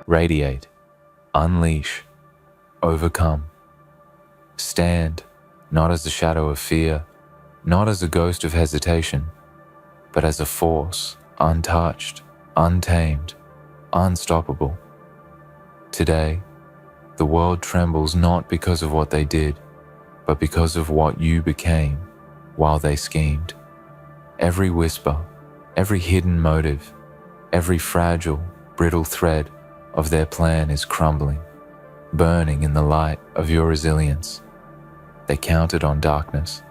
Radiate, unleash, overcome. Stand, not as a shadow of fear, not as a ghost of hesitation, but as a force, untouched, untamed, unstoppable. Today, the world trembles not because of what they did, but because of what you became while they schemed. Every whisper, every hidden motive, every fragile, brittle thread of their plan is crumbling, burning in the light of your resilience. They counted on darkness,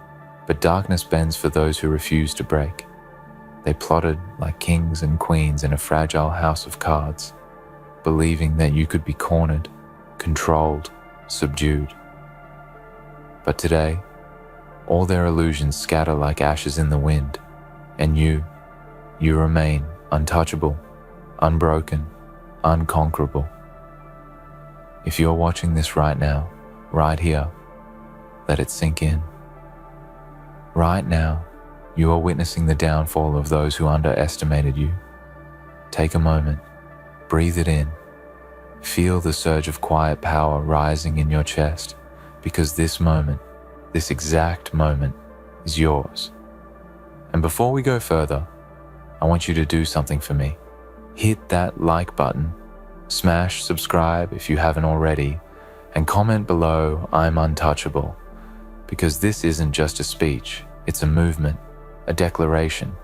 but darkness bends for those who refuse to break. They plotted like kings and queens in a fragile house of cards, believing that you could be cornered, controlled, subdued. But today, all their illusions scatter like ashes in the wind, and you remain untouchable, unbroken, unconquerable. If you're watching this right now, right here, let it sink in. Right now, you are witnessing the downfall of those who underestimated you. Take a moment, breathe it in. Feel the surge of quiet power rising in your chest, because this moment, this exact moment, is yours. And before we go further, I want you to do something for me. Hit that like button, smash subscribe if you haven't already, and comment below, "I'm untouchable," because this isn't just a speech, it's a movement, a declaration,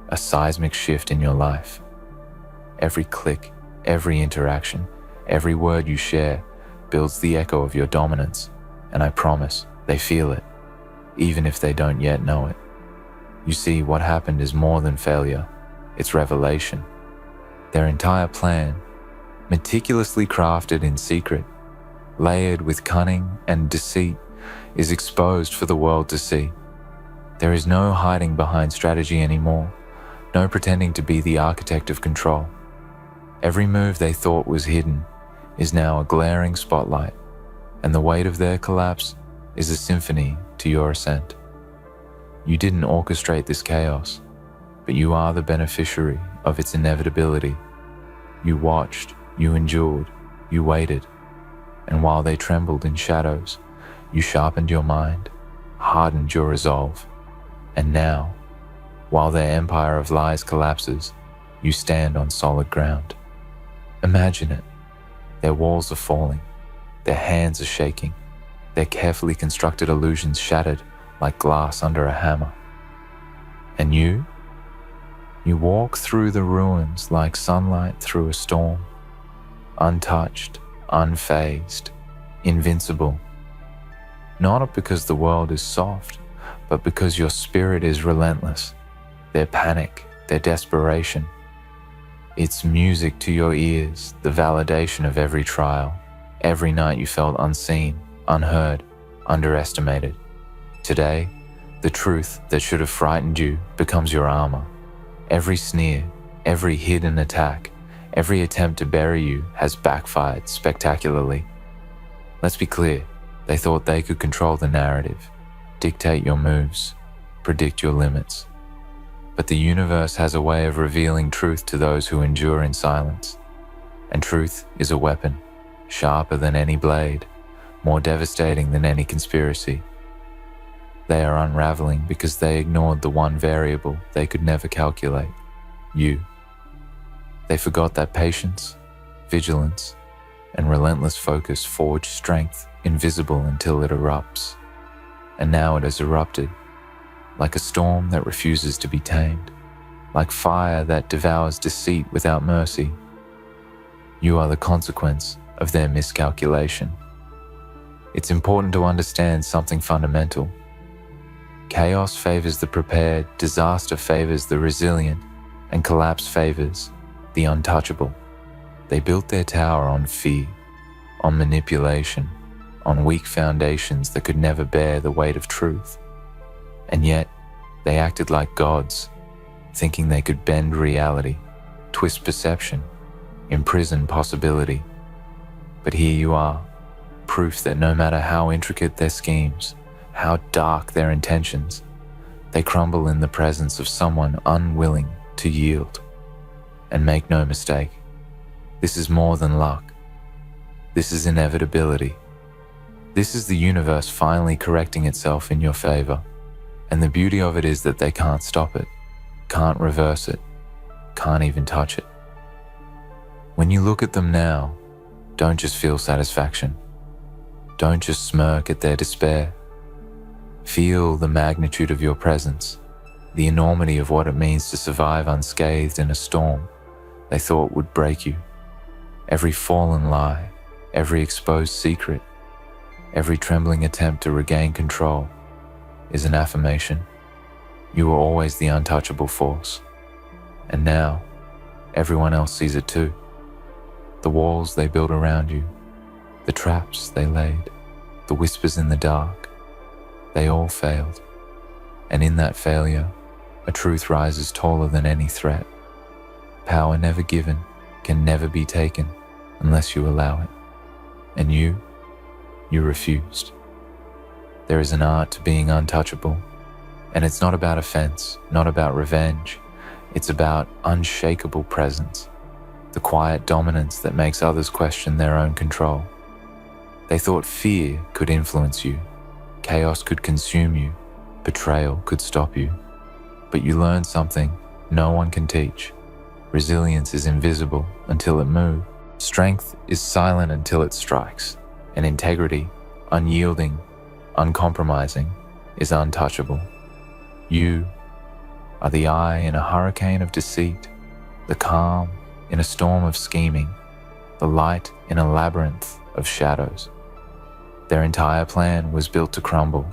a seismic shift in your life. Every click, every interaction, every word you share builds the echo of your dominance, and I promise they feel it, even if they don't yet know it. You see, what happened is more than failure, it's revelation. Their entire plan, meticulously crafted in secret, layered with cunning and deceit, is exposed for the world to see. There is no hiding behind strategy anymore, no pretending to be the architect of control. Every move they thought was hidden is now a glaring spotlight, and the weight of their collapse is a symphony to your ascent. You didn't orchestrate this chaos, but you are the beneficiary of its inevitability. You watched, you endured, you waited, and while they trembled in shadows, you sharpened your mind, hardened your resolve, and now, while their empire of lies collapses, you stand on solid ground. Imagine it. Their walls are falling, their hands are shaking, their carefully constructed illusions shattered like glass under a hammer. And you walk through the ruins like sunlight through a storm, untouched, unfazed, invincible. Not because the world is soft, but because your spirit is relentless. Their panic, their desperation. It's music to your ears, the validation of every trial, every night you felt unseen, unheard, underestimated. Today, the truth that should have frightened you becomes your armor. Every sneer, every hidden attack, every attempt to bury you has backfired spectacularly. Let's be clear, they thought they could control the narrative, dictate your moves, predict your limits. But the universe has a way of revealing truth to those who endure in silence. And truth is a weapon, sharper than any blade, more devastating than any conspiracy. They are unraveling because they ignored the one variable they could never calculate, you. They forgot that patience, vigilance, and relentless focus forge strength invisible until it erupts. And now it has erupted, like a storm that refuses to be tamed, like fire that devours deceit without mercy. You are the consequence of their miscalculation. It's important to understand something fundamental. Chaos favors the prepared, disaster favors the resilient, and collapse favors the untouchable. They built their tower on fear, on manipulation, on weak foundations that could never bear the weight of truth. And yet, they acted like gods, thinking they could bend reality, twist perception, imprison possibility. But here you are, proof that no matter how intricate their schemes, how dark their intentions, they crumble in the presence of someone unwilling to yield. And make no mistake, This is more than luck. This is inevitability. This is the universe finally correcting itself in your favor. And the beauty of it is that they can't stop it, can't reverse it, can't even touch it. When you look at them now, don't just feel satisfaction. Don't just smirk at their despair. Feel the magnitude of your presence, the enormity of what it means to survive unscathed in a storm they thought would break you. Every fallen lie, every exposed secret, every trembling attempt to regain control is an affirmation. You were always the untouchable force. And now, everyone else sees it too. The walls they built around you, the traps they laid, the whispers in the dark, they all failed. And in that failure, a truth rises taller than any threat. Power never given can never be taken unless you allow it. And you refused. There is an art to being untouchable, and it's not about offense, not about revenge. It's about unshakable presence, the quiet dominance that makes others question their own control. They thought fear could influence you, chaos could consume you, betrayal could stop you. But you learned something no one can teach. Resilience is invisible until it moves. Strength is silent until it strikes. And integrity, unyielding, uncompromising, is untouchable. You are the eye in a hurricane of deceit, the calm in a storm of scheming, the light in a labyrinth of shadows. Their entire plan was built to crumble,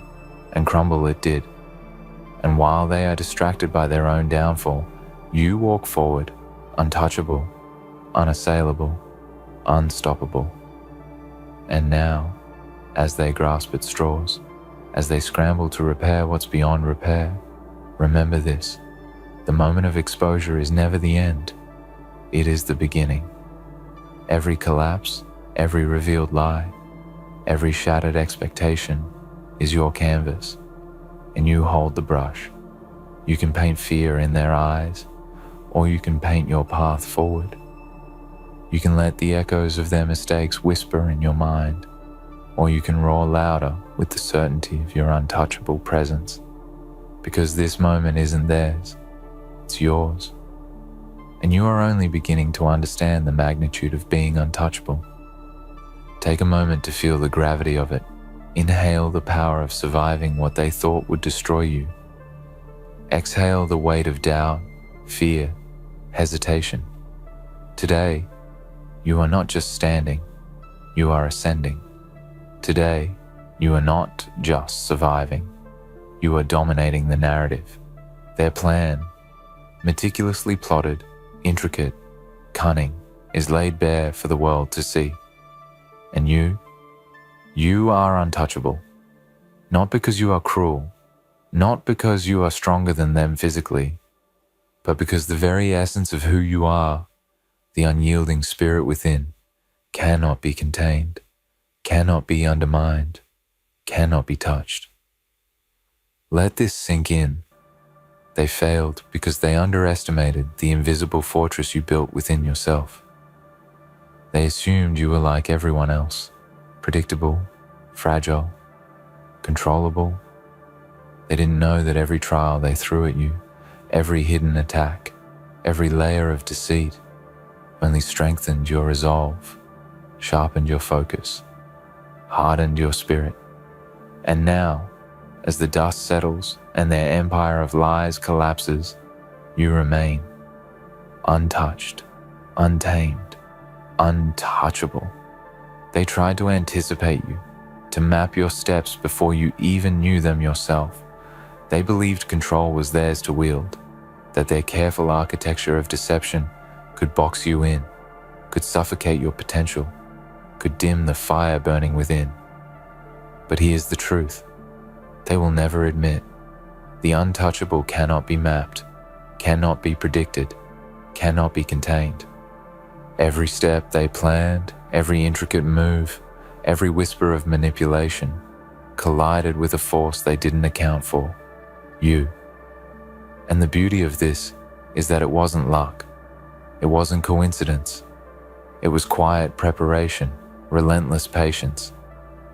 and crumble it did. And while they are distracted by their own downfall, you walk forward, untouchable, unassailable, unstoppable. And now, as they grasp at straws, as they scramble to repair what's beyond repair, remember this: the moment of exposure is never the end. It is the beginning. Every collapse, every revealed lie, every shattered expectation is your canvas, and you hold the brush. You can paint fear in their eyes, or you can paint your path forward. You can let the echoes of their mistakes whisper in your mind, or you can roar louder with the certainty of your untouchable presence. Because this moment isn't theirs, it's yours. And you are only beginning to understand the magnitude of being untouchable. Take a moment to feel the gravity of it. Inhale the power of surviving what they thought would destroy you. Exhale the weight of doubt, fear, hesitation. Today, you are not just standing, you are ascending. Today, you are not just surviving, you are dominating the narrative. Their plan, meticulously plotted, intricate, cunning, is laid bare for the world to see. And you are untouchable. Not because you are cruel, not because you are stronger than them physically, but because the very essence of who you are, the unyielding spirit within, cannot be contained, cannot be undermined, cannot be touched. Let this sink in. They failed because they underestimated the invisible fortress you built within yourself. They assumed you were like everyone else, predictable, fragile, controllable. They didn't know that every trial they threw at you, every hidden attack, every layer of deceit, only strengthened your resolve, sharpened your focus, hardened your spirit. And now, as the dust settles and their empire of lies collapses, you remain untouched, untamed, untouchable. They tried to anticipate you, to map your steps before you even knew them yourself. They believed control was theirs to wield, that their careful architecture of deception could box you in, could suffocate your potential, could dim the fire burning within. But here's the truth. They will never admit. The untouchable cannot be mapped, cannot be predicted, cannot be contained. Every step they planned, every intricate move, every whisper of manipulation collided with a force they didn't account for, you. And the beauty of this is that it wasn't luck, it wasn't coincidence, It was quiet preparation, relentless patience,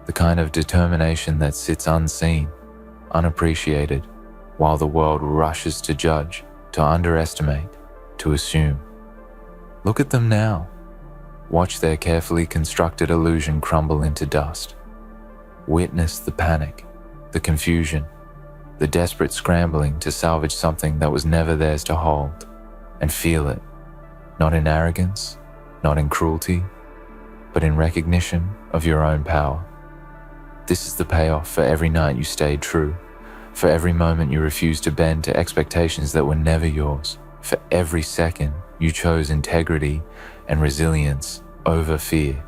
the kind of determination that sits unseen, unappreciated, while the world rushes to judge, to underestimate, to assume. Look at them now. Watch their carefully constructed illusion crumble into dust. Witness the panic, the confusion, the desperate scrambling to salvage something that was never theirs to hold, and feel it, not in arrogance, not in cruelty, but in recognition of your own power. This is the payoff for every night you stayed true, for every moment you refused to bend to expectations that were never yours, for every second you chose integrity and resilience over fear.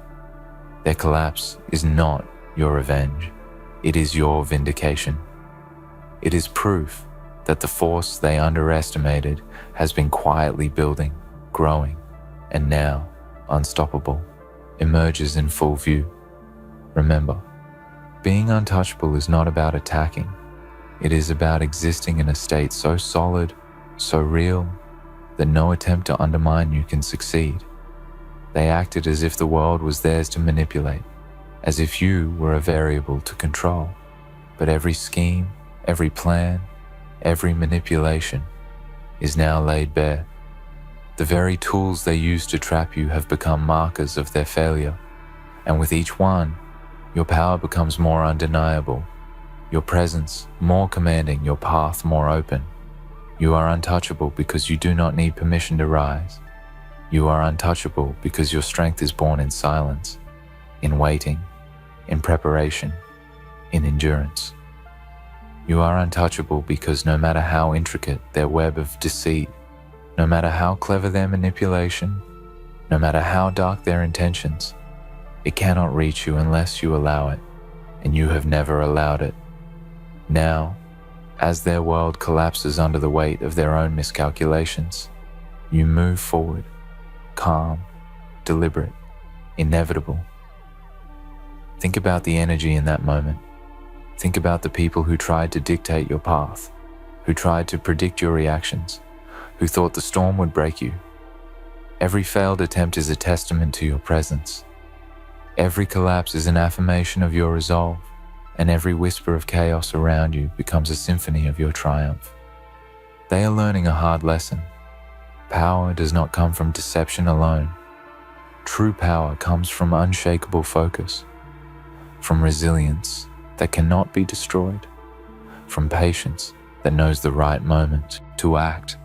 Their collapse is not your revenge. It is your vindication. It is proof that the force they underestimated has been quietly building, growing, and now, unstoppable, emerges in full view. Remember, being untouchable is not about attacking. It is about existing in a state so solid, so real, that no attempt to undermine you can succeed. They acted as if the world was theirs to manipulate, as if you were a variable to control. But every scheme, every plan, every manipulation is now laid bare. The very tools they used to trap you have become markers of their failure, and with each one, your power becomes more undeniable, your presence more commanding, your path more open. You are untouchable because you do not need permission to rise. You are untouchable because your strength is born in silence, in waiting, in preparation, in endurance. You are untouchable because no matter how intricate their web of deceit, no matter how clever their manipulation, no matter how dark their intentions, it cannot reach you unless you allow it, and you have never allowed it. Now, as their world collapses under the weight of their own miscalculations, you move forward, calm, deliberate, inevitable. Think about the energy in that moment. Think about the people who tried to dictate your path, who tried to predict your reactions, who thought the storm would break you. Every failed attempt is a testament to your presence. Every collapse is an affirmation of your resolve, and every whisper of chaos around you becomes a symphony of your triumph. They are learning a hard lesson. Power does not come from deception alone. True power comes from unshakable focus, from resilience that cannot be destroyed, from patience that knows the right moment to act,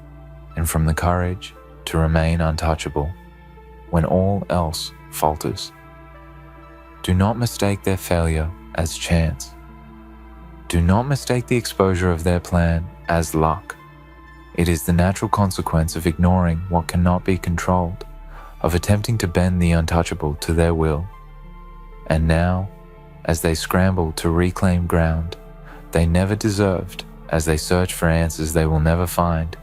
and from the courage to remain untouchable when all else falters. Do not mistake their failure as chance. Do not mistake the exposure of their plan as luck. It is the natural consequence of ignoring what cannot be controlled, of attempting to bend the untouchable to their will. And now, as they scramble to reclaim ground they never deserved, as they search for answers they will never find,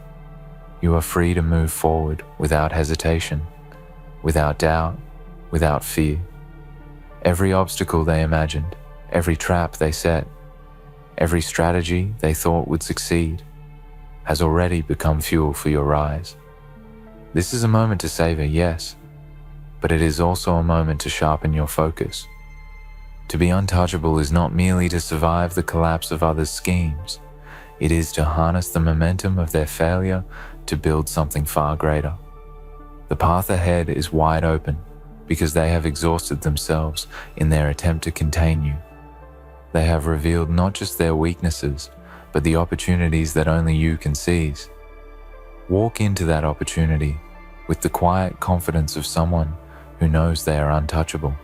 you are free to move forward without hesitation, without doubt, without fear. Every obstacle they imagined, every trap they set, every strategy they thought would succeed, has already become fuel for your rise. This is a moment to savor, yes, but it is also a moment to sharpen your focus. To be untouchable is not merely to survive the collapse of others' schemes. It is to harness the momentum of their failure to build something far greater. The path ahead is wide open because they have exhausted themselves in their attempt to contain you. They have revealed not just their weaknesses, but the opportunities that only you can seize. Walk into that opportunity with the quiet confidence of someone who knows they are untouchable.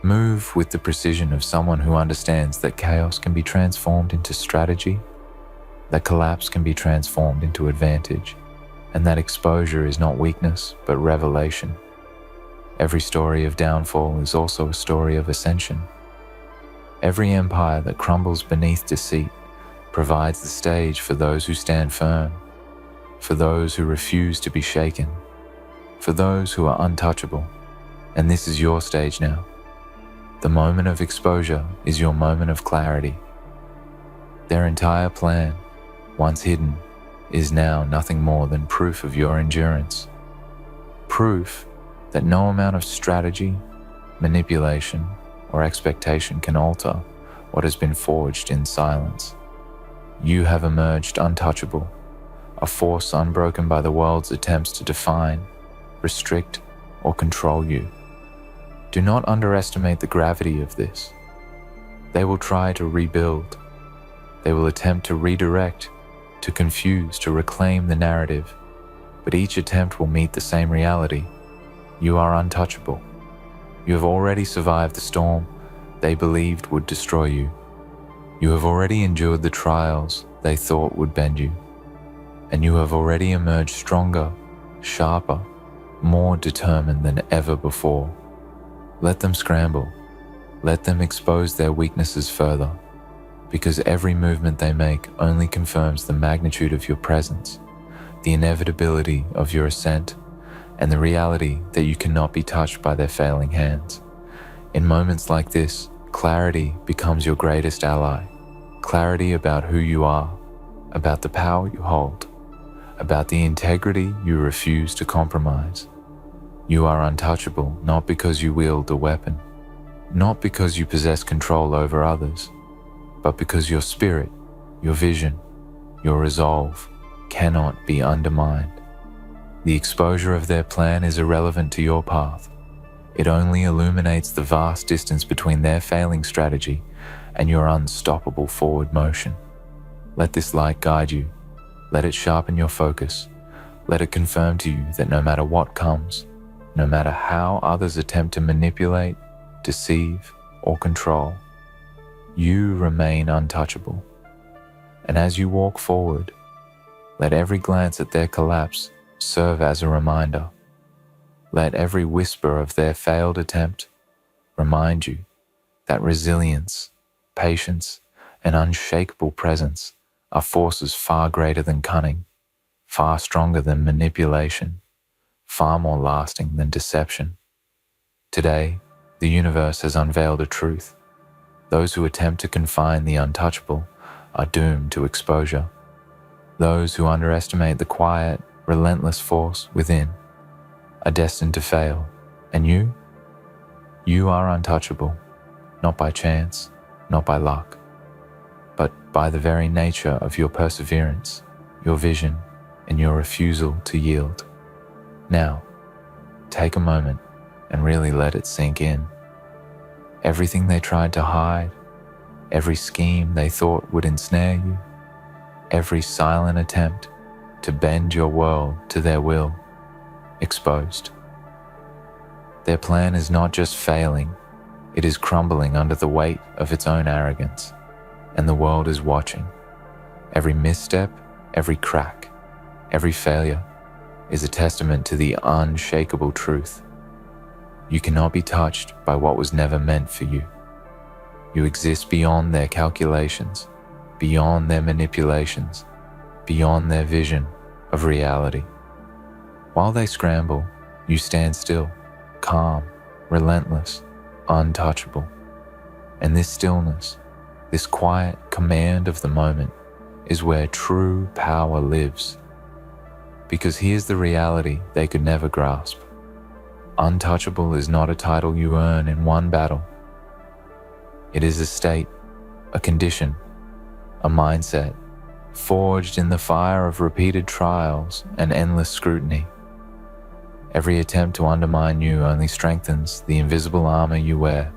Move with the precision of someone who understands that chaos can be transformed into strategy, that collapse can be transformed into advantage, and that exposure is not weakness but revelation. Every story of downfall is also a story of ascension. Every empire that crumbles beneath deceit provides the stage for those who stand firm, for those who refuse to be shaken, for those who are untouchable. And this is your stage now. The moment of exposure is your moment of clarity. Their entire plan, once hidden, is now nothing more than proof of your endurance. Proof that no amount of strategy, manipulation, or expectation can alter what has been forged in silence. You have emerged untouchable, a force unbroken by the world's attempts to define, restrict, or control you. Do not underestimate the gravity of this. They will try to rebuild. They will attempt to redirect, to confuse, to reclaim the narrative. But each attempt will meet the same reality. You are untouchable. You have already survived the storm they believed would destroy you. You have already endured the trials they thought would bend you. And you have already emerged stronger, sharper, more determined than ever before. Let them scramble. Let them expose their weaknesses further, because every movement they make only confirms the magnitude of your presence, the inevitability of your ascent, and the reality that you cannot be touched by their failing hands. In moments like this, clarity becomes your greatest ally. Clarity about who you are, about the power you hold, about the integrity you refuse to compromise. You are untouchable not because you wield a weapon, not because you possess control over others, but because your spirit, your vision, your resolve cannot be undermined. The exposure of their plan is irrelevant to your path. It only illuminates the vast distance between their failing strategy and your unstoppable forward motion. Let this light guide you. Let it sharpen your focus. Let it confirm to you that no matter what comes, no matter how others attempt to manipulate, deceive, or control, you remain untouchable. And as you walk forward, let every glance at their collapse serve as a reminder. Let every whisper of their failed attempt remind you that resilience, patience, and unshakable presence are forces far greater than cunning, far stronger than manipulation, far more lasting than deception. Today, the universe has unveiled a truth. Those who attempt to confine the untouchable are doomed to exposure. Those who underestimate the quiet, relentless force within are destined to fail. And you are untouchable, not by chance, not by luck, but by the very nature of your perseverance, your vision, and your refusal to yield. Now, take a moment and really let it sink in. Everything they tried to hide, every scheme they thought would ensnare you, every silent attempt to bend your world to their will, exposed. Their plan is not just failing, it is crumbling under the weight of its own arrogance, and the world is watching. Every misstep, every crack, every failure is a testament to the unshakable truth. You cannot be touched by what was never meant for you. You exist beyond their calculations, beyond their manipulations, beyond their vision of reality. While they scramble, you stand still, calm, relentless, untouchable. And this stillness, this quiet command of the moment, is where true power lives. Because here's the reality they could never grasp. Untouchable is not a title you earn in one battle. It is a state, a condition, a mindset, forged in the fire of repeated trials and endless scrutiny. Every attempt to undermine you only strengthens the invisible armor you wear.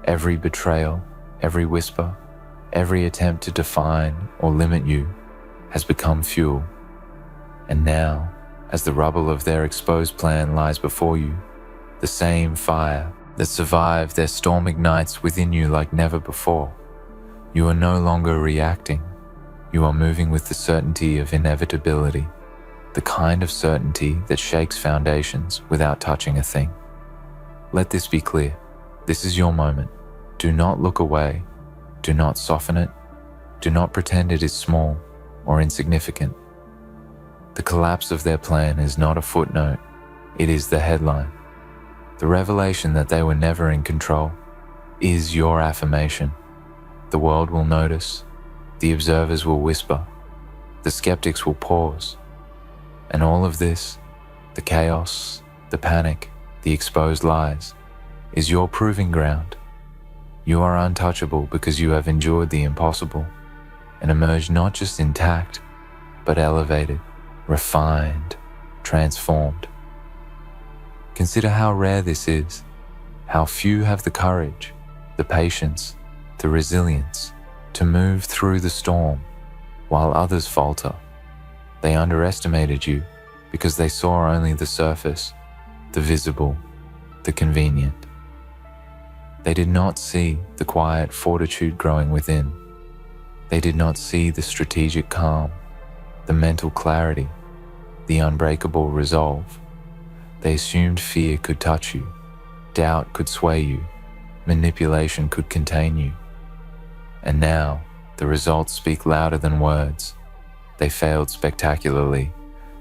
Every betrayal, every whisper, every attempt to define or limit you has become fuel. And now, as the rubble of their exposed plan lies before you, the same fire that survived their storm ignites within you like never before. You are no longer reacting. You are moving with the certainty of inevitability, the kind of certainty that shakes foundations without touching a thing. Let this be clear. This is your moment. Do not look away. Do not soften it. Do not pretend it is small or insignificant. The collapse of their plan is not a footnote. It is the headline. The revelation that they were never in control is your affirmation. The world will notice. The observers will whisper. The skeptics will pause. And all of this, the chaos, the panic, the exposed lies, is your proving ground. You are untouchable because you have endured the impossible and emerged not just intact, but elevated, refined, transformed. Consider how rare this is, how few have the courage, the patience, the resilience to move through the storm while others falter. They underestimated you because they saw only the surface, the visible, the convenient. They did not see the quiet fortitude growing within. They did not see the strategic calm, the mental clarity, the unbreakable resolve. They assumed fear could touch you, doubt could sway you, manipulation could contain you. And now, the results speak louder than words. They failed spectacularly,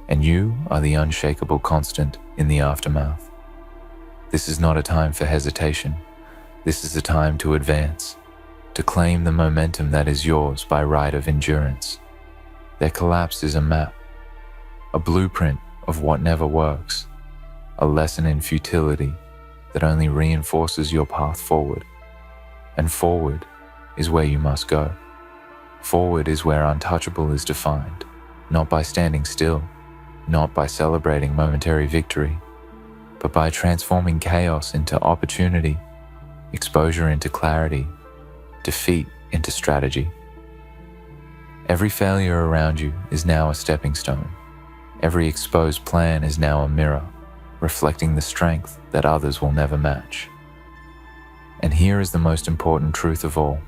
and you are the unshakable constant in the aftermath. This is not a time for hesitation. This is a time to advance, to claim the momentum that is yours by right of endurance. Their collapse is a map, a blueprint of what never works, a lesson in futility that only reinforces your path forward. And forward is where you must go. Forward is where untouchable is defined, not by standing still, not by celebrating momentary victory, but by transforming chaos into opportunity, exposure into clarity, defeat into strategy. Every failure around you is now a stepping stone. Every exposed plan is now a mirror, reflecting the strength that others will never match. And here is the most important truth of all.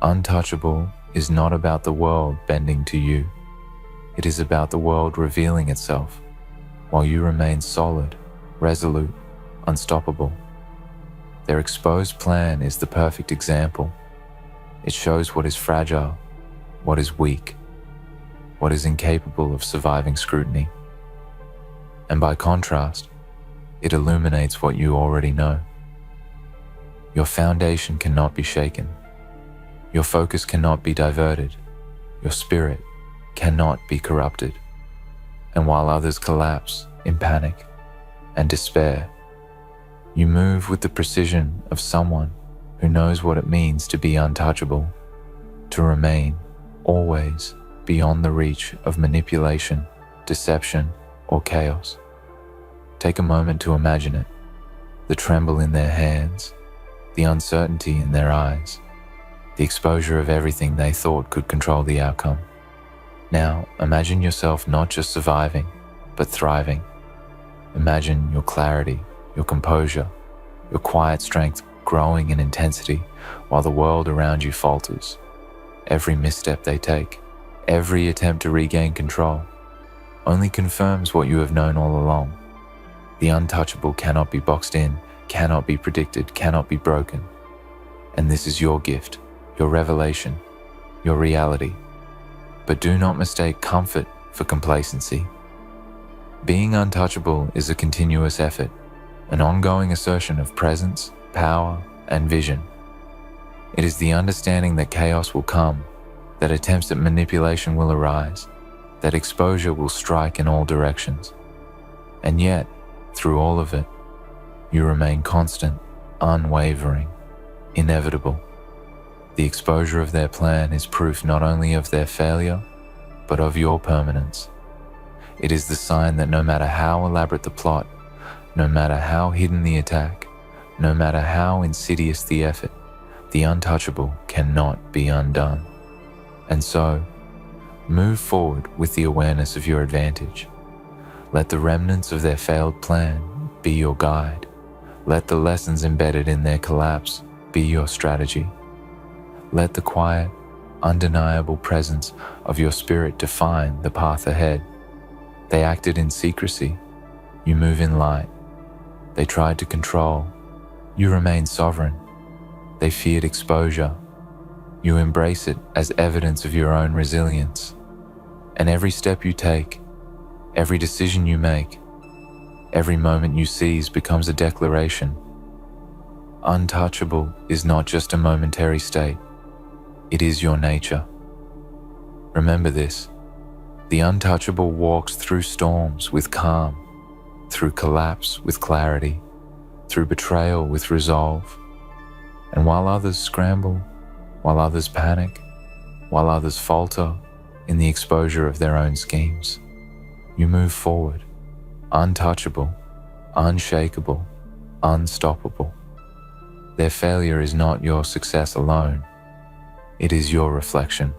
Untouchable is not about the world bending to you. It is about the world revealing itself, while you remain solid, resolute, unstoppable. Their exposed plan is the perfect example. It shows what is fragile, what is weak, what is incapable of surviving scrutiny. And by contrast, it illuminates what you already know. Your foundation cannot be shaken. Your focus cannot be diverted. Your spirit cannot be corrupted. And while others collapse in panic and despair, you move with the precision of someone who knows what it means to be untouchable, to remain always beyond the reach of manipulation, deception, or chaos. Take a moment to imagine it, the tremble in their hands, the uncertainty in their eyes, the exposure of everything they thought could control the outcome. Now, imagine yourself not just surviving, but thriving. Imagine your clarity, your composure, your quiet strength growing in intensity while the world around you falters. Every misstep they take, every attempt to regain control, only confirms what you have known all along. The untouchable cannot be boxed in, cannot be predicted, cannot be broken. And this is your gift, your revelation, your reality. But do not mistake comfort for complacency. Being untouchable is a continuous effort, an ongoing assertion of presence, power, and vision. It is the understanding that chaos will come, that attempts at manipulation will arise, that exposure will strike in all directions. And yet, through all of it, you remain constant, unwavering, inevitable. The exposure of their plan is proof not only of their failure, but of your permanence. It is the sign that no matter how elaborate the plot, no matter how hidden the attack, no matter how insidious the effort, the untouchable cannot be undone. And so, move forward with the awareness of your advantage. Let the remnants of their failed plan be your guide. Let the lessons embedded in their collapse be your strategy. Let the quiet, undeniable presence of your spirit define the path ahead. They acted in secrecy. You move in light. They tried to control. You remain sovereign. They feared exposure. You embrace it as evidence of your own resilience. And every step you take, every decision you make, every moment you seize becomes a declaration. Untouchable is not just a momentary state. It is your nature. Remember this. The untouchable walks through storms with calm. through collapse with clarity, through betrayal with resolve. And while others scramble, while others panic, while others falter in the exposure of their own schemes, you move forward, untouchable, unshakable, unstoppable. Their failure is not your success alone. It is your reflection.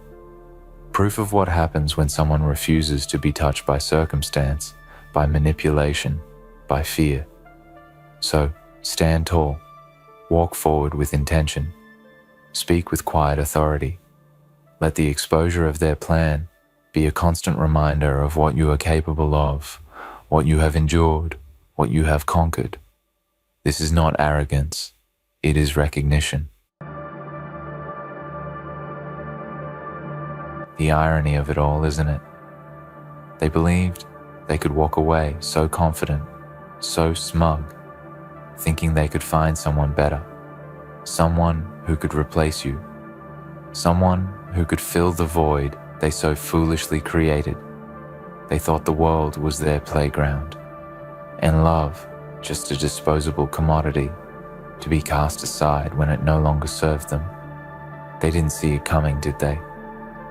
Proof of what happens when someone refuses to be touched by circumstance, by manipulation, by fear. So, stand tall, walk forward with intention, speak with quiet authority. Let the exposure of their plan be a constant reminder of what you are capable of, what you have endured, what you have conquered. This is not arrogance, it is recognition. The irony of it all, isn't it? They believed they could walk away so confident, so smug, thinking they could find someone better, someone who could replace you, someone who could fill the void they so foolishly created. They thought the world was their playground, and love just a disposable commodity to be cast aside when it no longer served them. They didn't see it coming, did they?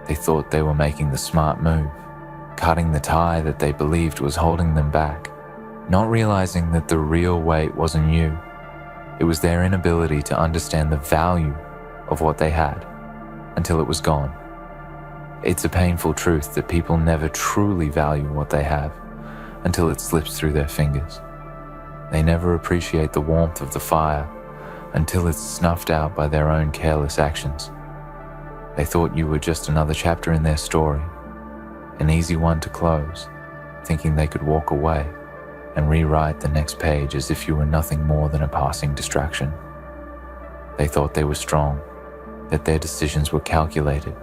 They thought they were making the smart move, cutting the tie that they believed was holding them back, not realizing that the real weight wasn't you. It was their inability to understand the value of what they had until it was gone. It's a painful truth that people never truly value what they have until it slips through their fingers. They never appreciate the warmth of the fire until it's snuffed out by their own careless actions. They thought you were just another chapter in their story, an easy one to close, thinking they could walk away and rewrite the next page as if you were nothing more than a passing distraction. They thought they were strong, that their decisions were calculated,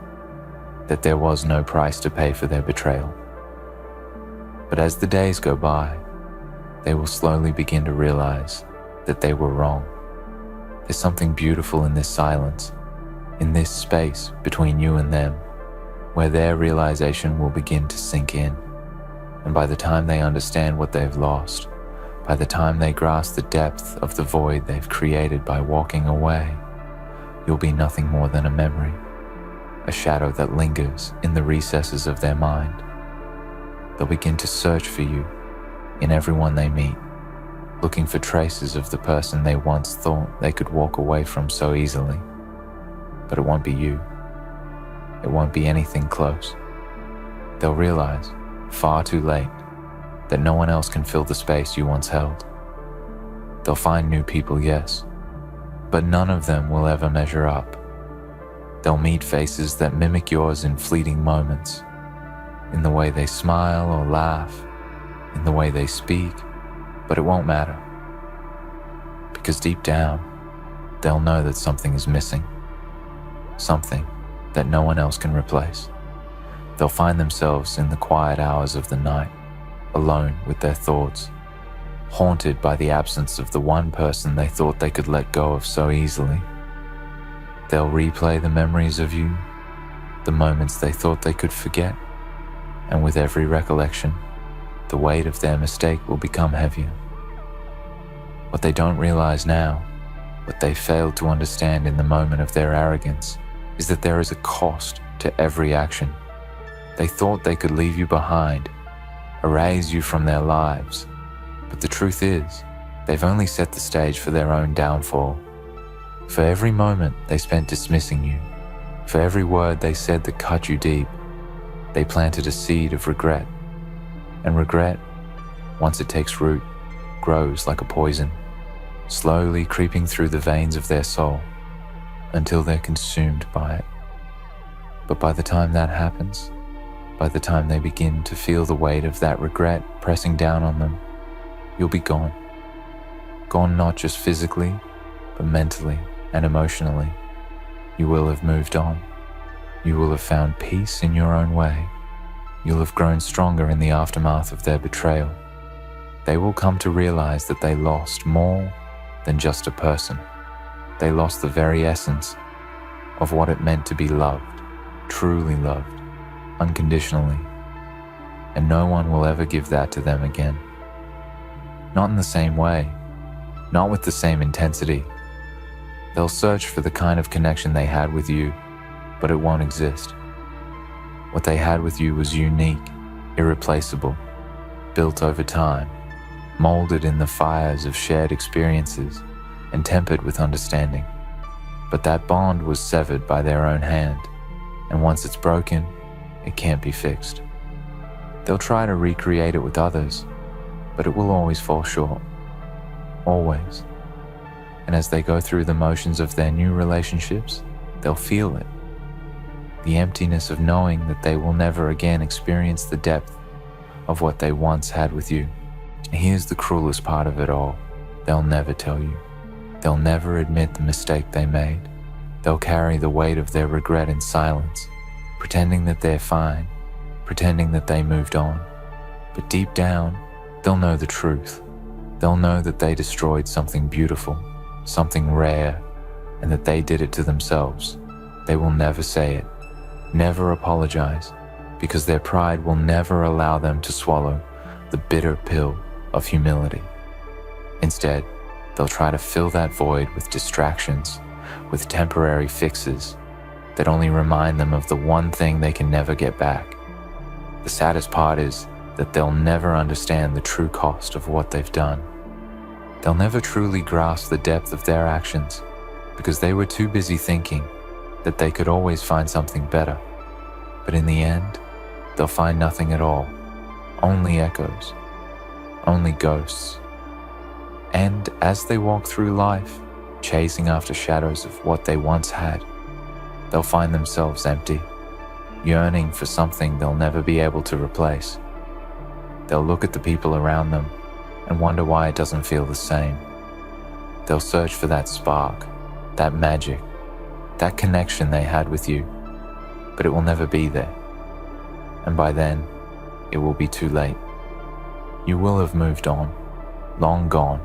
that there was no price to pay for their betrayal. But as the days go by, they will slowly begin to realize that they were wrong. There's something beautiful in this silence, in this space between you and them, where their realization will begin to sink in. And by the time they understand what they've lost, by the time they grasp the depth of the void they've created by walking away, you'll be nothing more than a memory, a shadow that lingers in the recesses of their mind. They'll begin to search for you in everyone they meet, looking for traces of the person they once thought they could walk away from so easily. But it won't be you. It won't be anything close. They'll realize, far too late, that no one else can fill the space you once held. They'll find new people, yes, but none of them will ever measure up. They'll meet faces that mimic yours in fleeting moments, in the way they smile or laugh, in the way they speak, but it won't matter. Because deep down, they'll know that something is missing, something that no one else can replace. They'll find themselves in the quiet hours of the night, alone with their thoughts, haunted by the absence of the one person they thought they could let go of so easily. They'll replay the memories of you, the moments they thought they could forget, and with every recollection, the weight of their mistake will become heavier. What they don't realize now, what they failed to understand in the moment of their arrogance, is that there is a cost to every action. They thought they could leave you behind, erase you from their lives, but the truth is, they've only set the stage for their own downfall. For every moment they spent dismissing you, for every word they said that cut you deep, they planted a seed of regret. And regret, once it takes root, grows like a poison, slowly creeping through the veins of their soul until they're consumed by it. But by the time that happens, by the time they begin to feel the weight of that regret pressing down on them, you'll be gone. Gone not just physically, but mentally and emotionally. You will have moved on. You will have found peace in your own way. You'll have grown stronger in the aftermath of their betrayal. They will come to realize that they lost more than just a person. They lost the very essence of what it meant to be loved, truly loved, unconditionally. And no one will ever give that to them again. not in the same way, not with the same intensity. They'll search for the kind of connection they had with you, but it won't exist. What they had with you was unique, irreplaceable, built over time, molded in the fires of shared experiences and tempered with understanding. But that bond was severed by their own hand, and once it's broken, it can't be fixed. They'll try to recreate it with others, but it will always fall short. Always. And as they go through the motions of their new relationships, they'll feel it. The emptiness of knowing that they will never again experience the depth of what they once had with you. And here's the cruelest part of it all. They'll never tell you. They'll never admit the mistake they made. They'll carry the weight of their regret in silence, pretending that they're fine, pretending that they moved on. But deep down, they'll know the truth. They'll know that they destroyed something beautiful, something rare, and that they did it to themselves. They will never say it, never apologize, because their pride will never allow them to swallow the bitter pill of humility. Instead, they'll try to fill that void with distractions, with temporary fixes that only remind them of the one thing they can never get back. The saddest part is that they'll never understand the true cost of what they've done. They'll never truly grasp the depth of their actions because they were too busy thinking that they could always find something better. But in the end, they'll find nothing at all, only echoes, only ghosts. And as they walk through life, chasing after shadows of what they once had, they'll find themselves empty, yearning for something they'll never be able to replace. They'll look at the people around them and wonder why it doesn't feel the same. They'll search for that spark, that magic, that connection they had with you, but it will never be there. And by then, it will be too late. You will have moved on, long gone,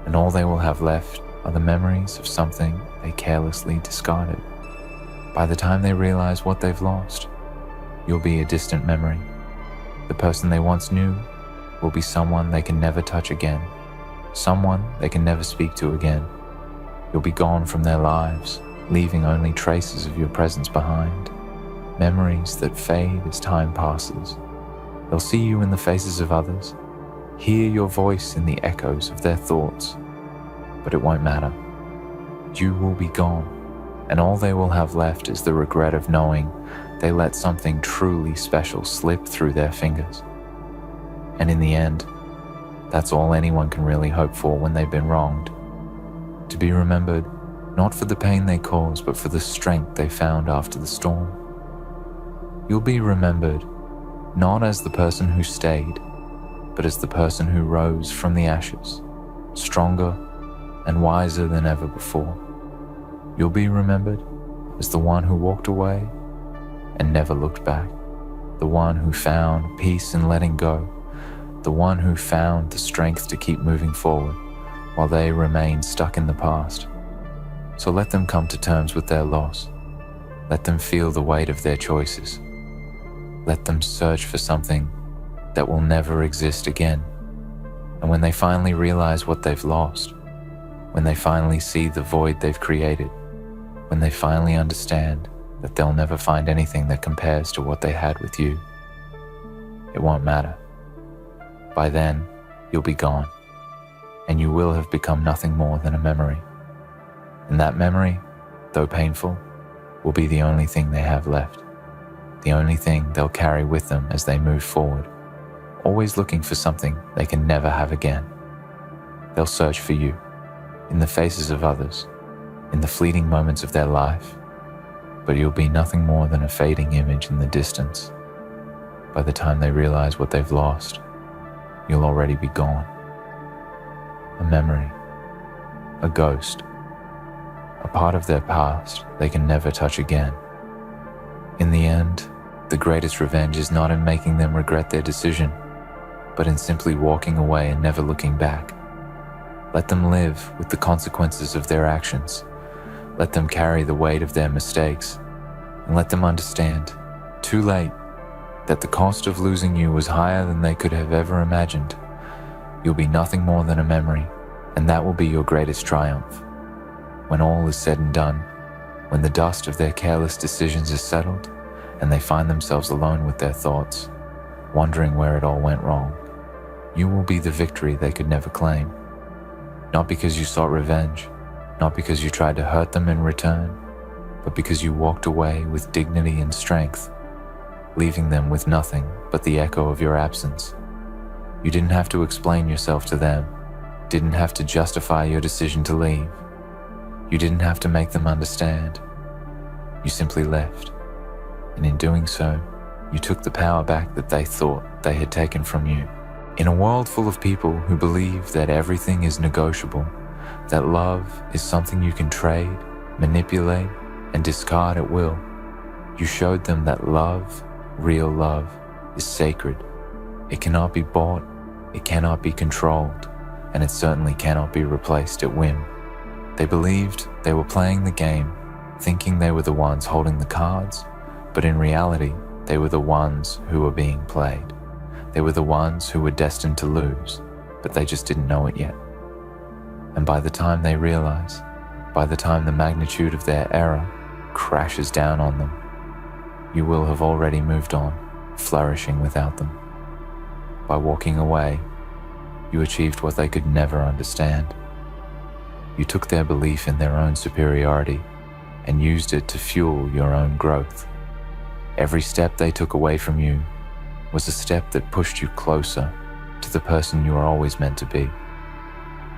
and all they will have left are the memories of something they carelessly discarded. By the time they realize what they've lost, you'll be a distant memory. The person they once knew will be someone they can never touch again, someone they can never speak to again. You'll be gone from their lives, leaving only traces of your presence behind, memories that fade as time passes. They'll see you in the faces of others, hear your voice in the echoes of their thoughts, but it won't matter. You will be gone, and all they will have left is the regret of knowing they let something truly special slip through their fingers. And in the end, that's all anyone can really hope for when they've been wronged. To be remembered, not for the pain they caused, but for the strength they found after the storm. You'll be remembered not as the person who stayed, but as the person who rose from the ashes, stronger and wiser than ever before. You'll be remembered as the one who walked away and never looked back, the one who found peace in letting go, the one who found the strength to keep moving forward while they remain stuck in the past. So let them come to terms with their loss. Let them feel the weight of their choices. Let them search for something that will never exist again. And when they finally realize what they've lost, when they finally see the void they've created, when they finally understand that they'll never find anything that compares to what they had with you, it won't matter. By then, you'll be gone, and you will have become nothing more than a memory. And that memory, though painful, will be the only thing they have left, the only thing they'll carry with them as they move forward, always looking for something they can never have again. They'll search for you, in the faces of others, in the fleeting moments of their life, but you'll be nothing more than a fading image in the distance. By the time they realize what they've lost, you'll already be gone. A memory, a ghost, a part of their past they can never touch again. In the end, the greatest revenge is not in making them regret their decision, but in simply walking away and never looking back. Let them live with the consequences of their actions. Let them carry the weight of their mistakes, and let them understand, too late, that the cost of losing you was higher than they could have ever imagined. You'll be nothing more than a memory, and that will be your greatest triumph. When all is said and done, when the dust of their careless decisions is settled, and they find themselves alone with their thoughts, wondering where it all went wrong, you will be the victory they could never claim. Not because you sought revenge, not because you tried to hurt them in return, but because you walked away with dignity and strength, leaving them with nothing but the echo of your absence. You didn't have to explain yourself to them, didn't have to justify your decision to leave. You didn't have to make them understand. You simply left, and in doing so, you took the power back that they thought they had taken from you. In a world full of people who believe that everything is negotiable, that love is something you can trade, manipulate, and discard at will, you showed them that love, real love, is sacred. It cannot be bought, it cannot be controlled, and it certainly cannot be replaced at whim. They believed they were playing the game, thinking they were the ones holding the cards, but in reality, they were the ones who were being played. They were the ones who were destined to lose, but they just didn't know it yet. And by the time they realize, by the time the magnitude of their error crashes down on them, you will have already moved on, flourishing without them. By walking away, you achieved what they could never understand. You took their belief in their own superiority and used it to fuel your own growth. Every step they took away from you was a step that pushed you closer to the person you were always meant to be.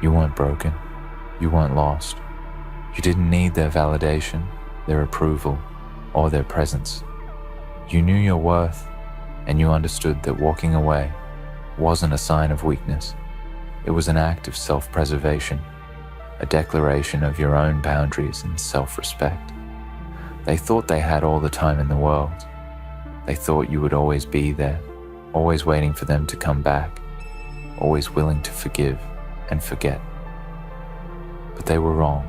You weren't broken. You weren't lost. You didn't need their validation, their approval, or their presence. You knew your worth, and you understood that walking away wasn't a sign of weakness. It was an act of self-preservation, a declaration of your own boundaries and self-respect. They thought they had all the time in the world. They thought you would always be there, always waiting for them to come back, always willing to forgive and forget. But they were wrong.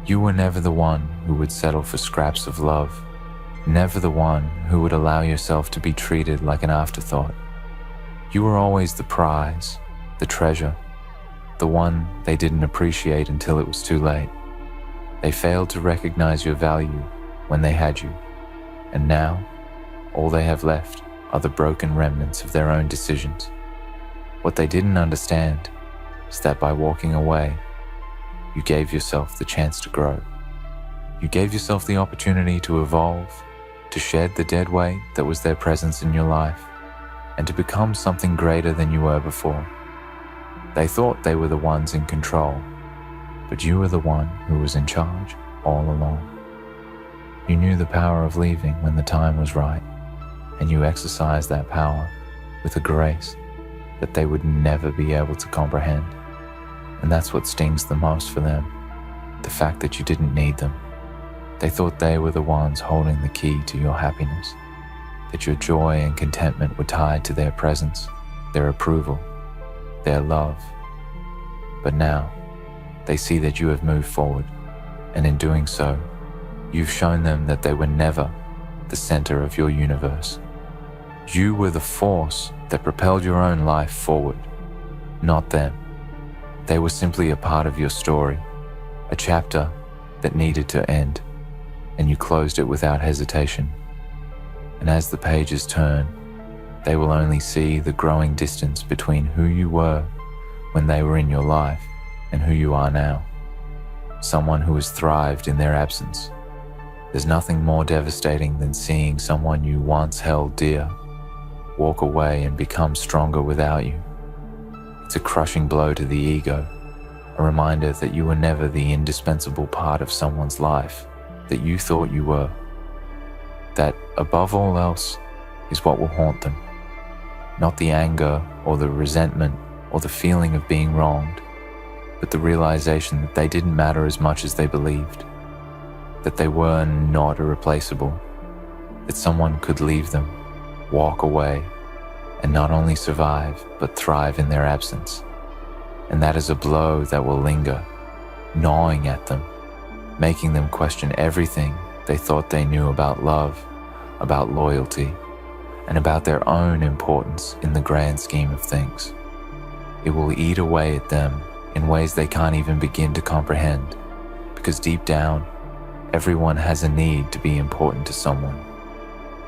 You were never the one who would settle for scraps of love, never the one who would allow yourself to be treated like an afterthought. You were always the prize, the treasure, the one they didn't appreciate until it was too late. They failed to recognize your value when they had you, and now all they have left are the broken remnants of their own decisions. What they didn't understand is that by walking away, you gave yourself the chance to grow. You gave yourself the opportunity to evolve, to shed the dead weight that was their presence in your life, and to become something greater than you were before. They thought they were the ones in control, but you were the one who was in charge all along. You knew the power of leaving when the time was right, and you exercised that power with a grace that they would never be able to comprehend. And that's what stings the most for them, the fact that you didn't need them. They thought they were the ones holding the key to your happiness, that your joy and contentment were tied to their presence, their approval, their love. But now, they see that you have moved forward, and in doing so, you've shown them that they were never the center of your universe. You were the force that propelled your own life forward, not them. They were simply a part of your story, a chapter that needed to end, and you closed it without hesitation. And as the pages turn, they will only see the growing distance between who you were when they were in your life and who you are now. Someone who has thrived in their absence. There's nothing more devastating than seeing someone you once held dear walk away and become stronger without you. It's a crushing blow to the ego, a reminder that you were never the indispensable part of someone's life that you thought you were. That, above all else, is what will haunt them. Not the anger or the resentment or the feeling of being wronged, but the realization that they didn't matter as much as they believed, that they were not irreplaceable, that someone could leave them, walk away, and not only survive, but thrive in their absence. And that is a blow that will linger, gnawing at them, making them question everything they thought they knew about love, about loyalty, and about their own importance in the grand scheme of things. It will eat away at them in ways they can't even begin to comprehend, because deep down, everyone has a need to be important to someone.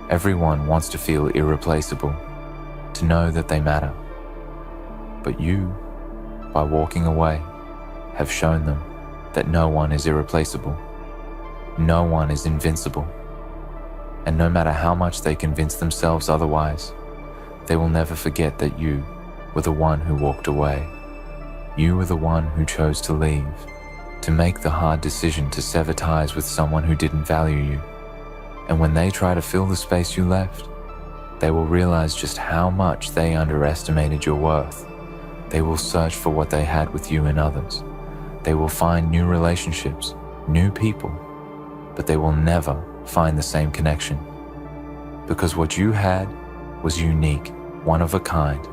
Everyone wants to feel irreplaceable, to know that they matter. But you, by walking away, have shown them that no one is irreplaceable. No one is invincible. And no matter how much they convince themselves otherwise, they will never forget that you were the one who walked away. You were the one who chose to leave, to make the hard decision to sever ties with someone who didn't value you. And when they try to fill the space you left, they will realize just how much they underestimated your worth. They will search for what they had with you and others. They will find new relationships, new people, but they will never find the same connection. Because what you had was unique, one of a kind,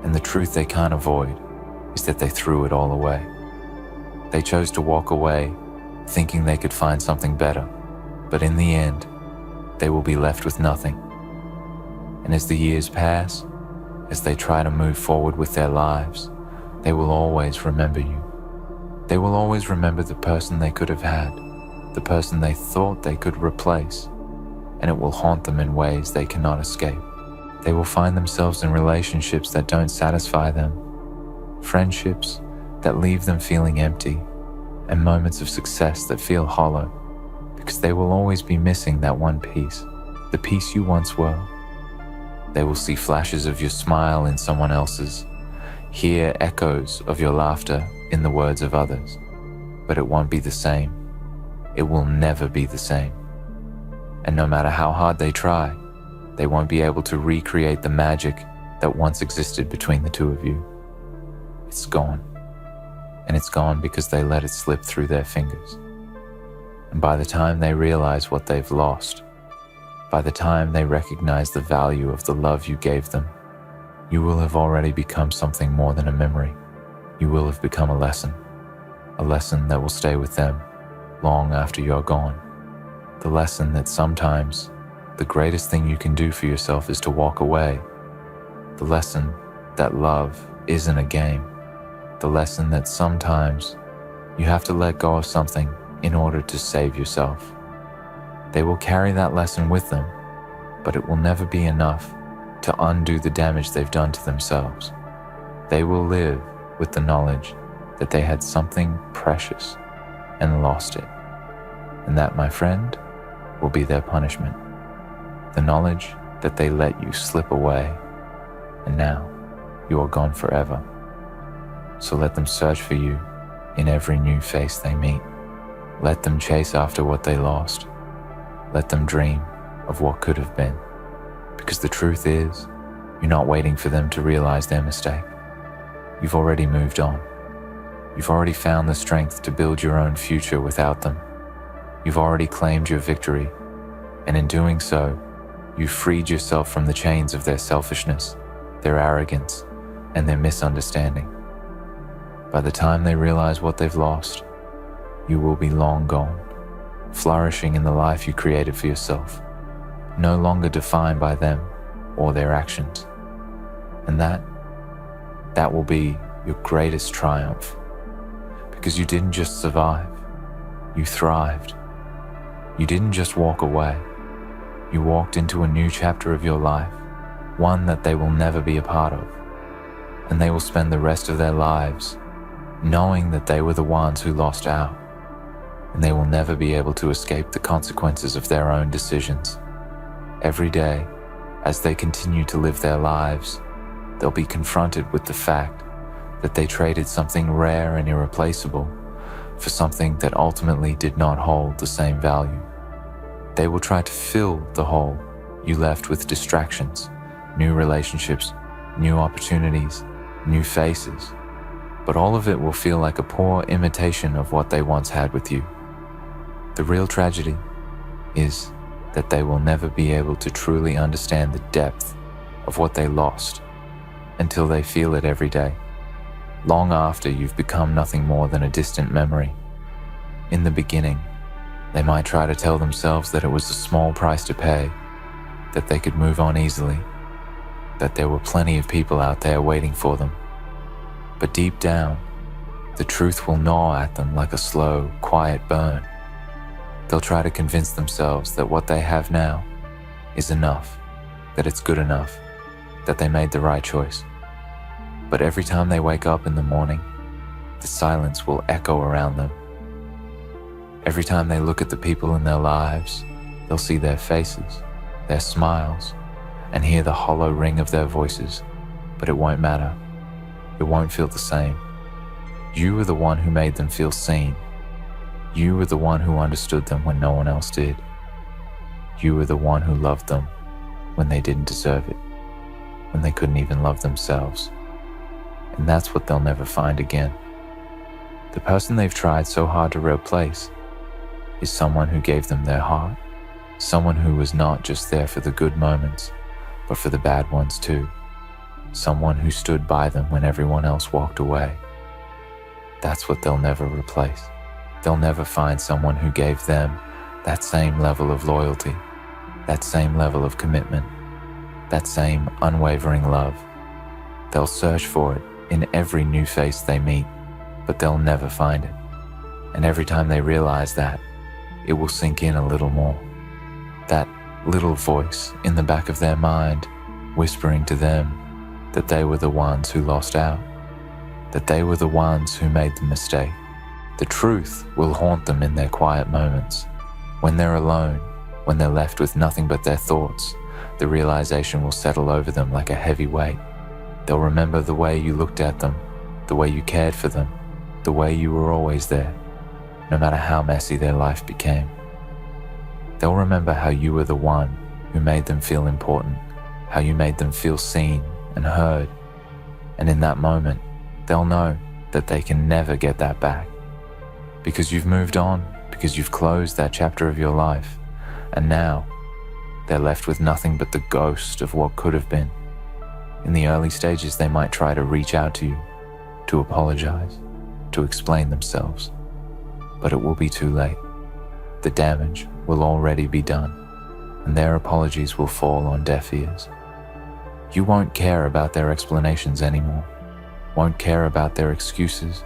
and the truth they can't avoid is that they threw it all away. They chose to walk away thinking they could find something better, but in the end, they will be left with nothing. And as the years pass, as they try to move forward with their lives, they will always remember you. They will always remember the person they could have had, the person they thought they could replace, and it will haunt them in ways they cannot escape. They will find themselves in relationships that don't satisfy them, friendships that leave them feeling empty, and moments of success that feel hollow, because they will always be missing that one piece, the piece you once were. They will see flashes of your smile in someone else's, hear echoes of your laughter in the words of others, but it won't be the same. It will never be the same. And no matter how hard they try, they won't be able to recreate the magic that once existed between the two of you. It's gone. And it's gone because they let it slip through their fingers. And by the time they realize what they've lost, by the time they recognize the value of the love you gave them, you will have already become something more than a memory. You will have become a lesson that will stay with them long after you're gone. The lesson that sometimes the greatest thing you can do for yourself is to walk away. The lesson that love isn't a game. The lesson that sometimes you have to let go of something in order to save yourself. They will carry that lesson with them, but it will never be enough to undo the damage they've done to themselves. They will live with the knowledge that they had something precious and lost it. And that, my friend, will be their punishment. The knowledge that they let you slip away, and now you are gone forever. So let them search for you in every new face they meet. Let them chase after what they lost. Let them dream of what could have been. Because the truth is, you're not waiting for them to realize their mistake. You've already moved on. You've already found the strength to build your own future without them. You've already claimed your victory, and in doing so, you've freed yourself from the chains of their selfishness, their arrogance, and their misunderstanding. By the time they realize what they've lost, you will be long gone, flourishing in the life you created for yourself, no longer defined by them or their actions. And that will be your greatest triumph, because you didn't just survive, you thrived. You didn't just walk away, you walked into a new chapter of your life, one that they will never be a part of, and they will spend the rest of their lives knowing that they were the ones who lost out, and they will never be able to escape the consequences of their own decisions. Every day, as they continue to live their lives, they'll be confronted with the fact that they traded something rare and irreplaceable for something that ultimately did not hold the same value. They will try to fill the hole you left with distractions, new relationships, new opportunities, new faces, but all of it will feel like a poor imitation of what they once had with you. The real tragedy is that they will never be able to truly understand the depth of what they lost until they feel it every day, long after you've become nothing more than a distant memory. In the beginning, they might try to tell themselves that it was a small price to pay, that they could move on easily, that there were plenty of people out there waiting for them. But deep down, the truth will gnaw at them like a slow, quiet burn. They'll try to convince themselves that what they have now is enough, that it's good enough, that they made the right choice. But every time they wake up in the morning, the silence will echo around them. Every time they look at the people in their lives, they'll see their faces, their smiles, and hear the hollow ring of their voices, but it won't matter. It won't feel the same. You were the one who made them feel seen. You were the one who understood them when no one else did. You were the one who loved them when they didn't deserve it, when they couldn't even love themselves. And that's what they'll never find again. The person they've tried so hard to replace is someone who gave them their heart, someone who was not just there for the good moments, but for the bad ones too. Someone who stood by them when everyone else walked away. That's what they'll never replace. They'll never find someone who gave them that same level of loyalty, that same level of commitment, that same unwavering love. They'll search for it in every new face they meet, but they'll never find it. And every time they realize that, it will sink in a little more. That little voice in the back of their mind whispering to them that they were the ones who lost out, that they were the ones who made the mistake. The truth will haunt them in their quiet moments. When they're alone, when they're left with nothing but their thoughts, the realization will settle over them like a heavy weight. They'll remember the way you looked at them, the way you cared for them, the way you were always there, no matter how messy their life became. They'll remember how you were the one who made them feel important, how you made them feel seen and heard. And in that moment, they'll know that they can never get that back. Because you've moved on, because you've closed that chapter of your life, and now they're left with nothing but the ghost of what could have been. In the early stages, they might try to reach out to you, to apologize, to explain themselves, but it will be too late. The damage will already be done, and their apologies will fall on deaf ears. You won't care about their explanations anymore, won't care about their excuses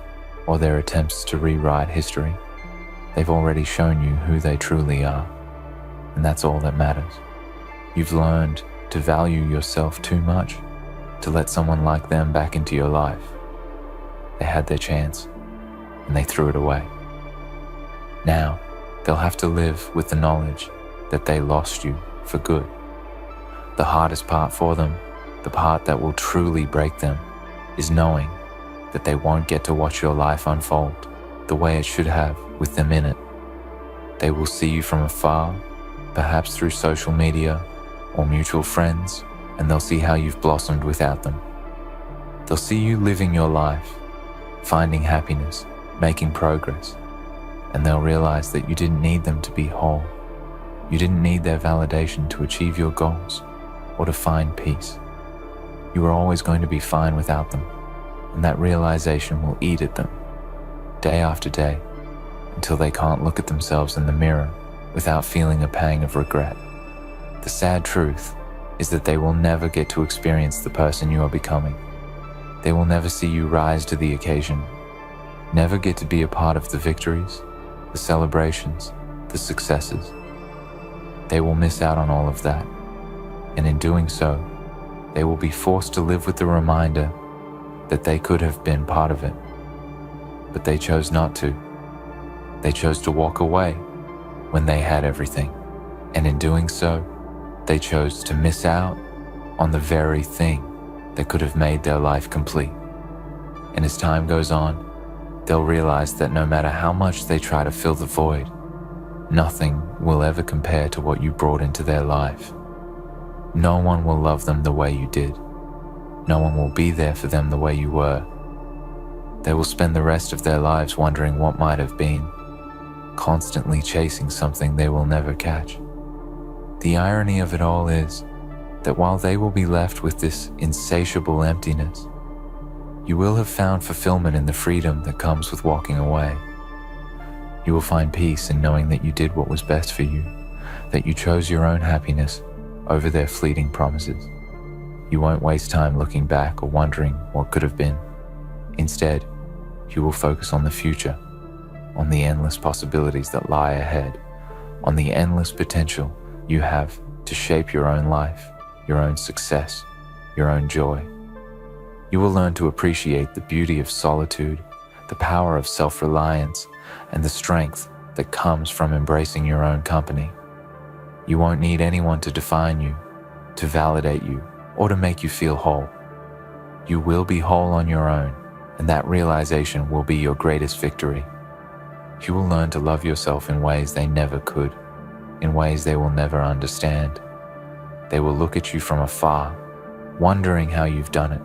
or their attempts to rewrite history. They've already shown you who they truly are, and that's all that matters. You've learned to value yourself too much to let someone like them back into your life. They had their chance, and they threw it away. Now, they'll have to live with the knowledge that they lost you for good. The hardest part for them, the part that will truly break them, is knowing that they won't get to watch your life unfold the way it should have with them in it. They will see you from afar, perhaps through social media or mutual friends, and they'll see how you've blossomed without them. They'll see you living your life, finding happiness, making progress, and they'll realize that you didn't need them to be whole. You didn't need their validation to achieve your goals or to find peace. You were always going to be fine without them, and that realization will eat at them day after day until they can't look at themselves in the mirror without feeling a pang of regret. The sad truth is that they will never get to experience the person you are becoming. They will never see you rise to the occasion, never get to be a part of the victories, the celebrations, the successes. They will miss out on all of that, and in doing so, they will be forced to live with the reminder that they could have been part of it, but they chose not to. They chose to walk away when they had everything, and in doing so, they chose to miss out on the very thing that could have made their life complete. And as time goes on, they'll realize that no matter how much they try to fill the void, nothing will ever compare to what you brought into their life. No one will love them the way you did. No one will be there for them the way you were. They will spend the rest of their lives wondering what might have been, constantly chasing something they will never catch. The irony of it all is that while they will be left with this insatiable emptiness, you will have found fulfillment in the freedom that comes with walking away. You will find peace in knowing that you did what was best for you, that you chose your own happiness over their fleeting promises. You won't waste time looking back or wondering what could have been. Instead, you will focus on the future, on the endless possibilities that lie ahead, on the endless potential you have to shape your own life, your own success, your own joy. You will learn to appreciate the beauty of solitude, the power of self-reliance, and the strength that comes from embracing your own company. You won't need anyone to define you, to validate you, or to make you feel whole. You will be whole on your own, and that realization will be your greatest victory. You will learn to love yourself in ways they never could, in ways they will never understand. They will look at you from afar, wondering how you've done it,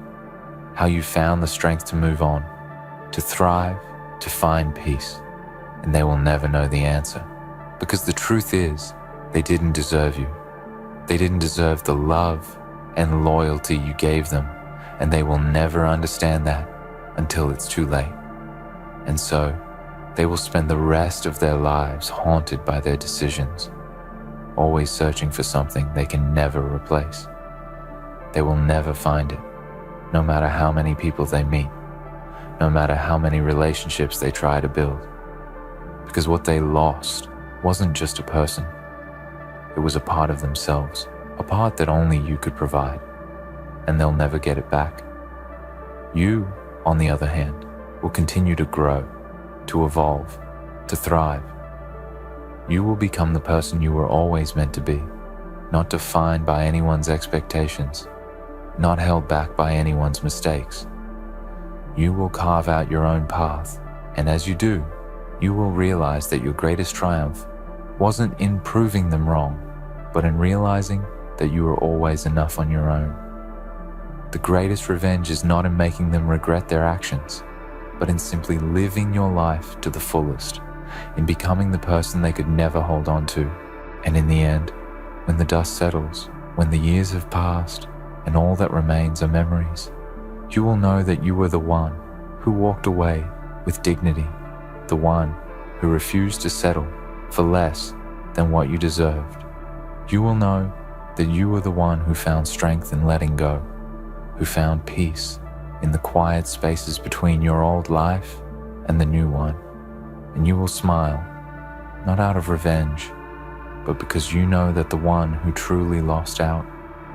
how you found the strength to move on, to thrive, to find peace, and they will never know the answer. Because the truth is, they didn't deserve you. They didn't deserve the love and loyalty you gave them, and they will never understand that until it's too late. And so, they will spend the rest of their lives haunted by their decisions, always searching for something they can never replace. They will never find it, no matter how many people they meet, no matter how many relationships they try to build. Because what they lost wasn't just a person. It was a part of themselves, a part that only you could provide, and they'll never get it back. You, on the other hand, will continue to grow, to evolve, to thrive. You will become the person you were always meant to be, not defined by anyone's expectations, not held back by anyone's mistakes. You will carve out your own path, and as you do, you will realize that your greatest triumph wasn't in proving them wrong, but in realizing that you are always enough on your own. The greatest revenge is not in making them regret their actions, but in simply living your life to the fullest, in becoming the person they could never hold on to. And in the end, when the dust settles, when the years have passed, and all that remains are memories, you will know that you were the one who walked away with dignity, the one who refused to settle for less than what you deserved. You will know that you were the one who found strength in letting go, who found peace in the quiet spaces between your old life and the new one. And you will smile, not out of revenge, but because you know that the one who truly lost out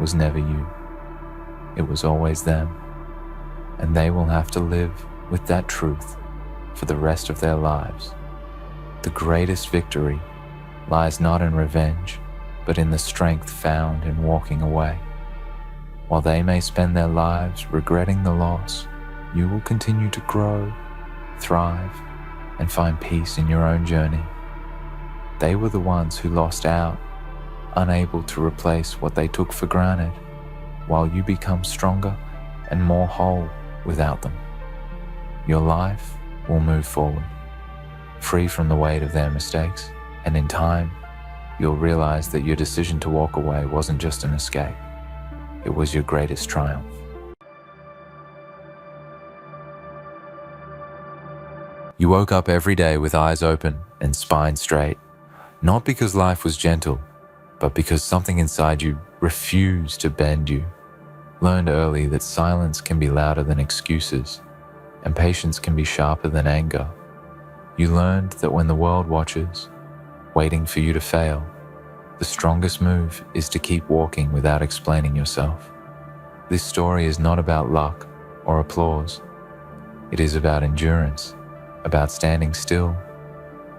was never you. It was always them, and they will have to live with that truth for the rest of their lives. The greatest victory lies not in revenge, but in the strength found in walking away. While they may spend their lives regretting the loss, you will continue to grow, thrive, and find peace in your own journey. They were the ones who lost out, unable to replace what they took for granted, while you become stronger and more whole without them. Your life will move forward, free from the weight of their mistakes, and in time, you'll realize that your decision to walk away wasn't just an escape. It was your greatest triumph. You woke up every day with eyes open and spine straight, not because life was gentle, but because something inside you refused to bend you. Learned early that silence can be louder than excuses, and patience can be sharper than anger. You learned that when the world watches, waiting for you to fail, the strongest move is to keep walking without explaining yourself. This story is not about luck or applause. It is about endurance, about standing still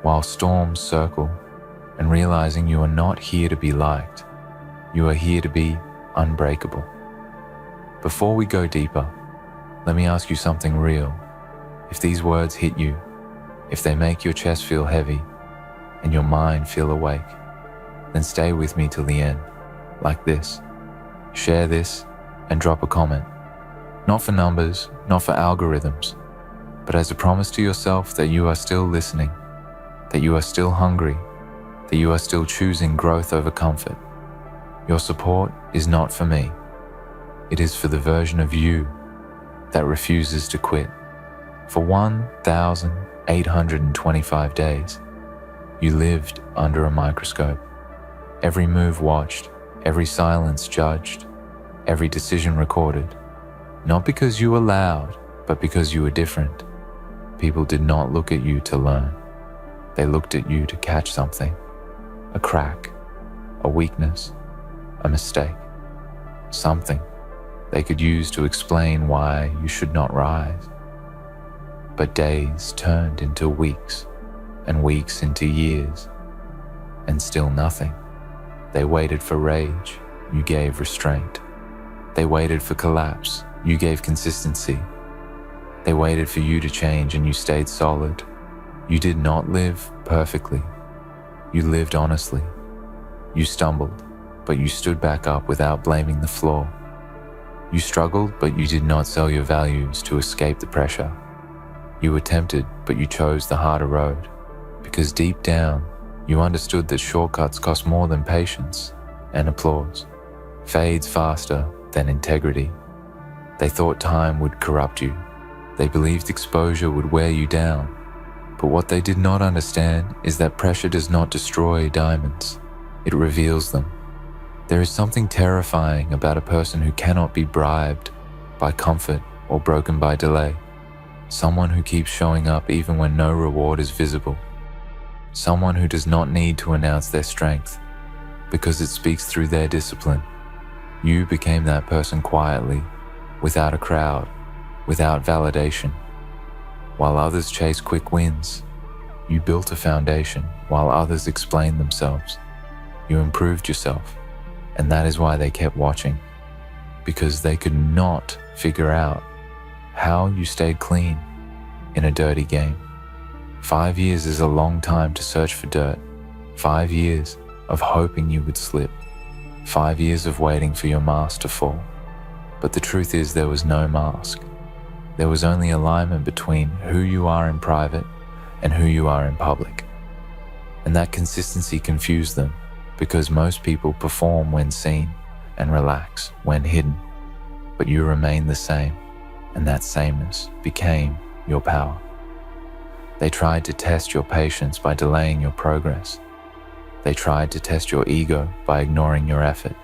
while storms circle and realizing you are not here to be liked. You are here to be unbreakable. Before we go deeper, let me ask you something real. If these words hit you, if they make your chest feel heavy and your mind feel awake, then stay with me till the end, like this. Share this and drop a comment. Not for numbers, not for algorithms, but as a promise to yourself that you are still listening, that you are still hungry, that you are still choosing growth over comfort. Your support is not for me. It is for the version of you that refuses to quit. For 1,825 days, you lived under a microscope. Every move watched, every silence judged, every decision recorded. Not because you were loud, But because you were different, people did not look at you to learn. They looked at you to catch something, a crack, a weakness, a mistake, something they could use to explain why you should not rise. But days turned into weeks, and weeks into years, and still nothing. They waited for rage, you gave restraint. They waited for collapse, you gave consistency. They waited for you to change and you stayed solid. You did not live perfectly. You lived honestly. You stumbled, but you stood back up without blaming the flaw. You struggled, but you did not sell your values to escape the pressure. You were tempted, but you chose the harder road, because deep down, you understood that shortcuts cost more than patience, and applause fades faster than integrity. They thought time would corrupt you. They believed exposure would wear you down. But what they did not understand is that pressure does not destroy diamonds. It reveals them. There is something terrifying about a person who cannot be bribed by comfort or broken by delay. Someone who keeps showing up even when no reward is visible. Someone who does not need to announce their strength because it speaks through their discipline. You became that person quietly, without a crowd, without validation. While others chase quick wins, you built a foundation while others explained themselves. You improved yourself, and that is why they kept watching, because they could not figure out how you stayed clean in a dirty game. 5 years is a long time to search for dirt. 5 years of hoping you would slip. 5 years of waiting for your mask to fall. But the truth is there was no mask. There was only alignment between who you are in private and who you are in public. And that consistency confused them, because most people perform when seen and relax when hidden. But you remain the same, and that sameness became your power. They tried to test your patience by delaying your progress. They tried to test your ego by ignoring your effort.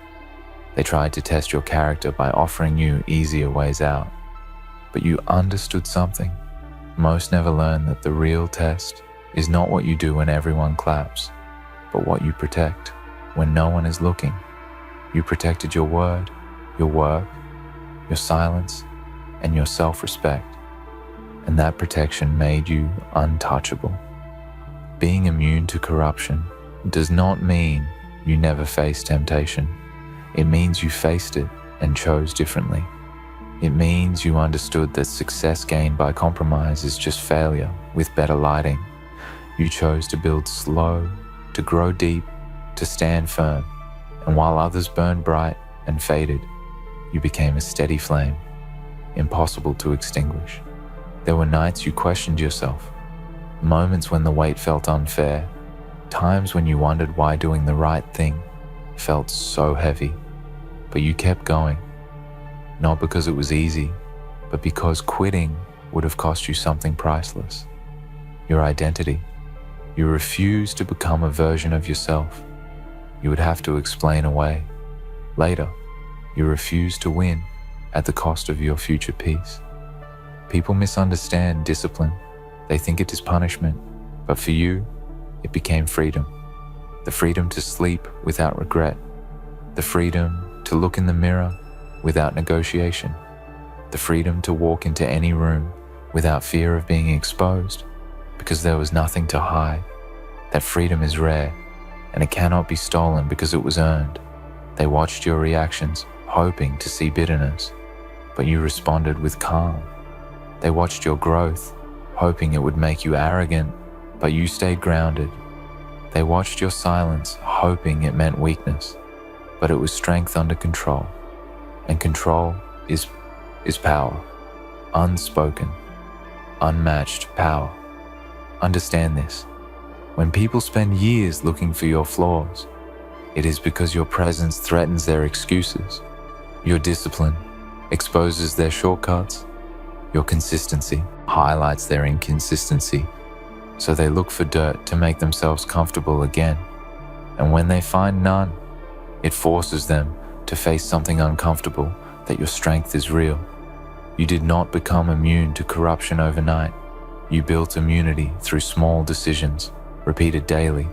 They tried to test your character by offering you easier ways out. But you understood something. Most never learn that the real test is not what you do when everyone claps, but what you protect when no one is looking. You protected your word, your work, your silence, and your self-respect. And that protection made you untouchable. Being immune to corruption does not mean you never face temptation. It means you faced it and chose differently. It means you understood that success gained by compromise is just failure with better lighting. You chose to build slow, to grow deep, to stand firm, and while others burned bright and faded, you became a steady flame, impossible to extinguish. There were nights you questioned yourself, moments when the weight felt unfair, times when you wondered why doing the right thing felt so heavy, but you kept going. Not because it was easy, but because quitting would have cost you something priceless. Your identity. You refused to become a version of yourself you would have to explain away. Later, you refused to win at the cost of your future peace. People misunderstand discipline. They think it is punishment, but for you, it became freedom. The freedom to sleep without regret. The freedom to look in the mirror without negotiation. The freedom to walk into any room without fear of being exposed, because there was nothing to hide. That freedom is rare, and it cannot be stolen because it was earned. They watched your reactions, hoping to see bitterness, but you responded with calm. They watched your growth, hoping it would make you arrogant, but you stayed grounded. They watched your silence, hoping it meant weakness, but it was strength under control. And control is power. Unspoken, unmatched power. Understand this. When people spend years looking for your flaws, it is because your presence threatens their excuses. Your discipline exposes their shortcuts. Your consistency highlights their inconsistency. So they look for dirt to make themselves comfortable again. And when they find none, it forces them to face something uncomfortable, that your strength is real. You did not become immune to corruption overnight. You built immunity through small decisions, repeated daily.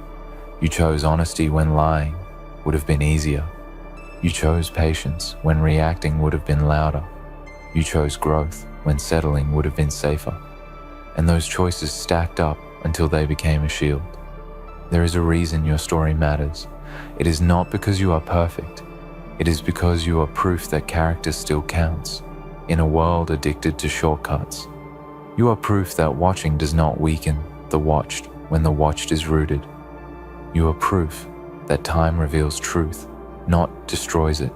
You chose honesty when lying would have been easier. You chose patience when reacting would have been louder. You chose growth when settling would have been safer. And those choices stacked up until they became a shield. There is a reason your story matters. It is not because you are perfect. It is because you are proof that character still counts in a world addicted to shortcuts. You are proof that watching does not weaken the watched when the watched is rooted. You are proof that time reveals truth, not destroys it.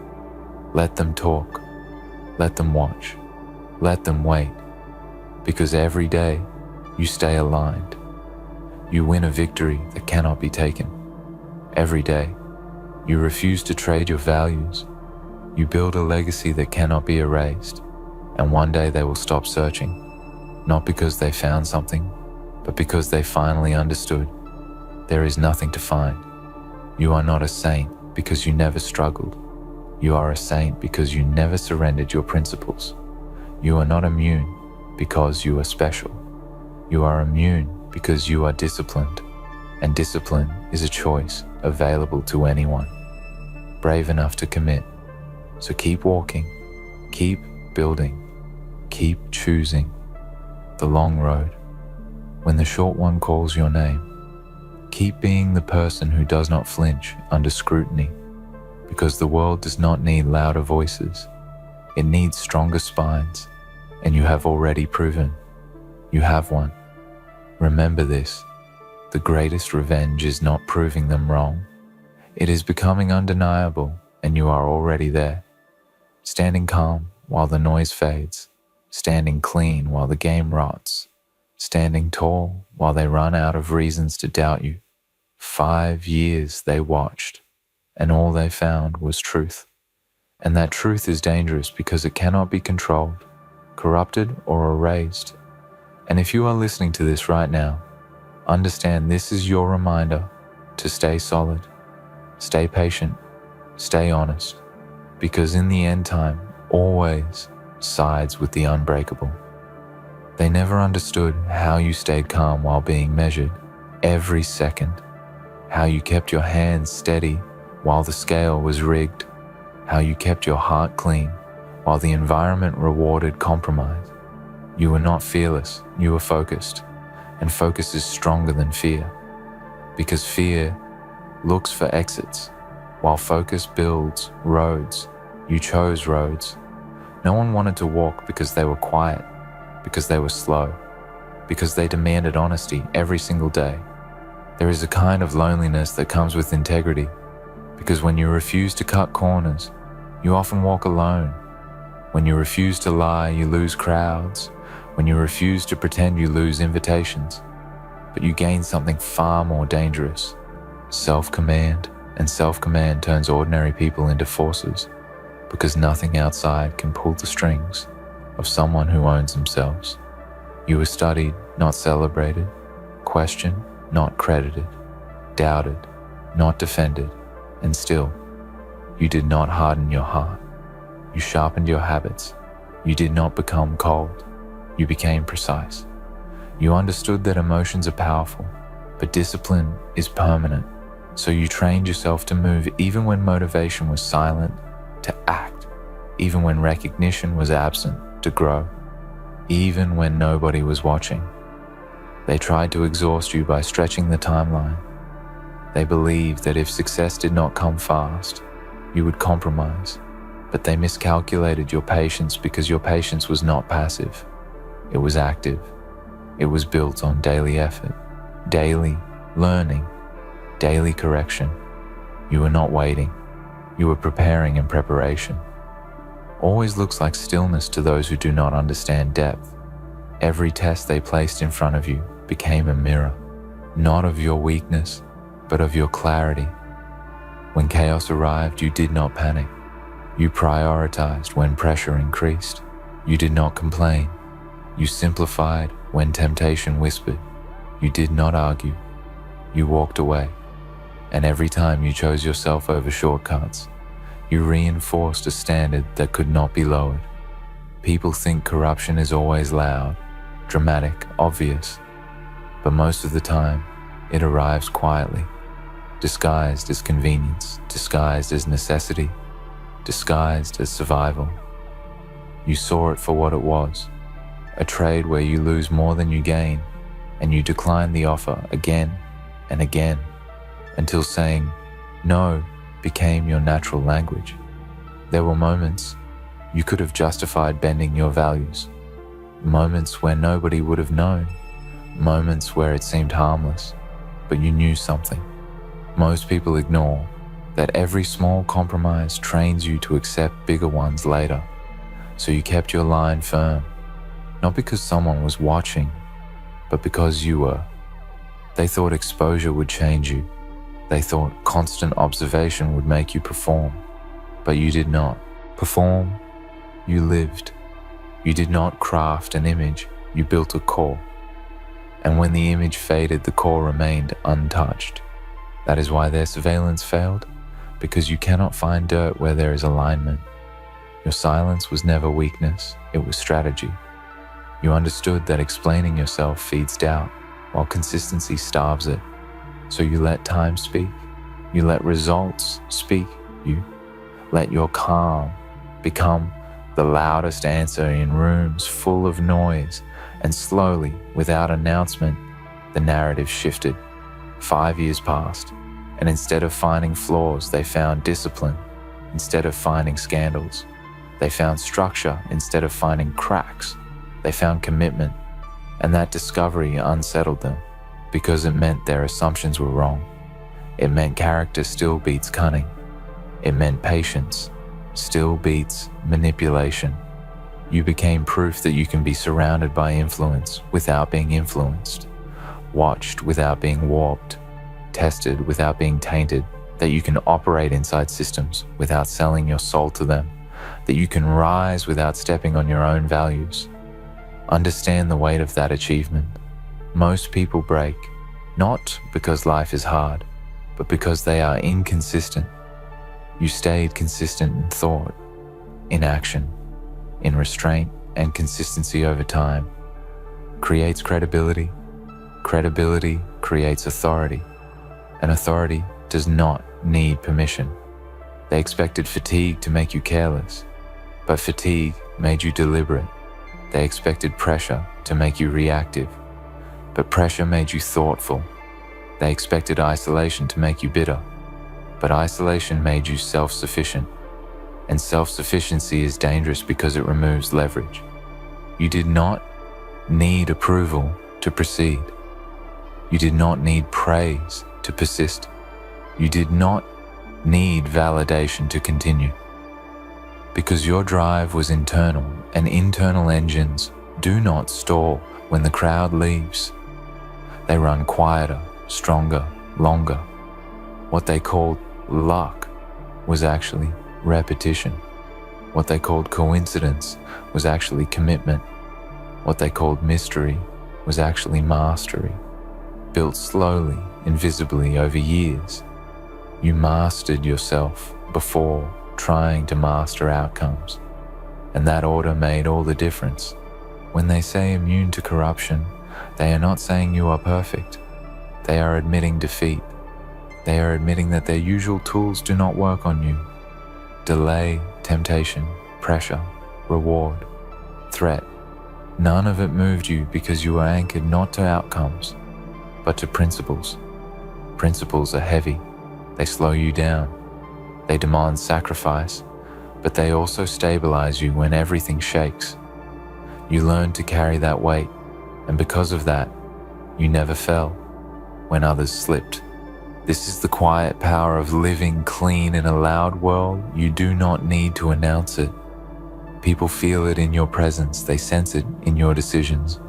Let them talk. Let them watch. Let them wait. Because every day you stay aligned. You win a victory that cannot be taken. Every day you refuse to trade your values. You build a legacy that cannot be erased. And one day they will stop searching, not because they found something, but because they finally understood. There is nothing to find. You are not a saint because you never struggled. You are a saint because you never surrendered your principles. You are not immune because you are special. You are immune because you are disciplined, and discipline is a choice available to anyone, brave enough to commit. So keep walking, keep building, keep choosing the long road. When the short one calls your name, keep being the person who does not flinch under scrutiny, because the world does not need louder voices. It needs stronger spines, and you have already proven you have one. Remember this, the greatest revenge is not proving them wrong. It is becoming undeniable, and you are already there. Standing calm while the noise fades, standing clean while the game rots, standing tall while they run out of reasons to doubt you. 5 years they watched, and all they found was truth. And that truth is dangerous because it cannot be controlled, corrupted, or erased. And if you are listening to this right now, understand this is your reminder to stay solid, stay patient, stay honest, because in the end time always sides with the unbreakable. They never understood how you stayed calm while being measured every second, how you kept your hands steady while the scale was rigged, how you kept your heart clean while the environment rewarded compromise. You were not fearless, you were focused, and focus is stronger than fear, because fear looks for exits, while focus builds roads. You chose roads. No one wanted to walk because they were quiet, because they were slow, because they demanded honesty every single day. There is a kind of loneliness that comes with integrity, because when you refuse to cut corners, you often walk alone. When you refuse to lie, you lose crowds. When you refuse to pretend, you lose invitations. But you gain something far more dangerous, self-command, and self-command turns ordinary people into forces, because nothing outside can pull the strings of someone who owns themselves. You were studied, not celebrated, questioned, not credited, doubted, not defended, and still, you did not harden your heart. You sharpened your habits. You did not become cold. You became precise. You understood that emotions are powerful, but discipline is permanent. So you trained yourself to move even when motivation was silent, to act, even when recognition was absent, to grow, even when nobody was watching. They tried to exhaust you by stretching the timeline. They believed that if success did not come fast, you would compromise, but they miscalculated your patience because your patience was not passive. It was active. It was built on daily effort, daily learning, daily correction. You were not waiting. You were preparing in preparation. Always looks like stillness to those who do not understand depth. Every test they placed in front of you became a mirror, not of your weakness, but of your clarity. When chaos arrived, you did not panic. You prioritized when pressure increased. You did not complain. You simplified when temptation whispered. You did not argue. You walked away. And every time you chose yourself over shortcuts, you reinforced a standard that could not be lowered. People think corruption is always loud, dramatic, obvious, but most of the time, it arrives quietly, disguised as convenience, disguised as necessity, disguised as survival. You saw it for what it was, a trade where you lose more than you gain, and you decline the offer again and again, until saying no became your natural language. There were moments you could have justified bending your values, moments where nobody would have known, moments where it seemed harmless, but you knew something. Most people ignore that every small compromise trains you to accept bigger ones later, so you kept your line firm, not because someone was watching, but because you were. They thought exposure would change you. They thought constant observation would make you perform, but you did not perform. You lived. You did not craft an image, you built a core. And when the image faded, the core remained untouched. That is why their surveillance failed, because you cannot find dirt where there is alignment. Your silence was never weakness, it was strategy. You understood that explaining yourself feeds doubt, while consistency starves it. So you let time speak, you let results speak, you let your calm become the loudest answer in rooms full of noise, and slowly, without announcement, the narrative shifted. 5 years passed, and instead of finding flaws, they found discipline. Instead of finding scandals, they found structure. Instead of finding cracks, they found commitment. And that discovery unsettled them, because it meant their assumptions were wrong. It meant character still beats cunning. It meant patience still beats manipulation. You became proof that you can be surrounded by influence without being influenced, watched without being warped, tested without being tainted, that you can operate inside systems without selling your soul to them, that you can rise without stepping on your own values. Understand the weight of that achievement. Most people break, not because life is hard, but because they are inconsistent. You stayed consistent in thought, in action, in restraint, and consistency over time creates credibility. Credibility creates authority, and authority does not need permission. They expected fatigue to make you careless, but fatigue made you deliberate. They expected pressure to make you reactive, but pressure made you thoughtful. They expected isolation to make you bitter, but isolation made you self-sufficient. And self-sufficiency is dangerous because it removes leverage. You did not need approval to proceed. You did not need praise to persist. You did not need validation to continue. Because your drive was internal, and internal engines do not stall when the crowd leaves. They run quieter, stronger, longer. What they called luck was actually repetition. What they called coincidence was actually commitment. What they called mystery was actually mastery, built slowly, invisibly over years. You mastered yourself before trying to master outcomes, and that order made all the difference. When they say immune to corruption, they are not saying you are perfect. They are admitting defeat. They are admitting that their usual tools do not work on you. Delay, temptation, pressure, reward, threat. None of it moved you because you were anchored not to outcomes, but to principles. Principles are heavy. They slow you down. They demand sacrifice, but they also stabilize you when everything shakes. You learn to carry that weight, and because of that, you never fell when others slipped. This is the quiet power of living clean in a loud world. You do not need to announce it. People feel it in your presence. They sense it in your decisions.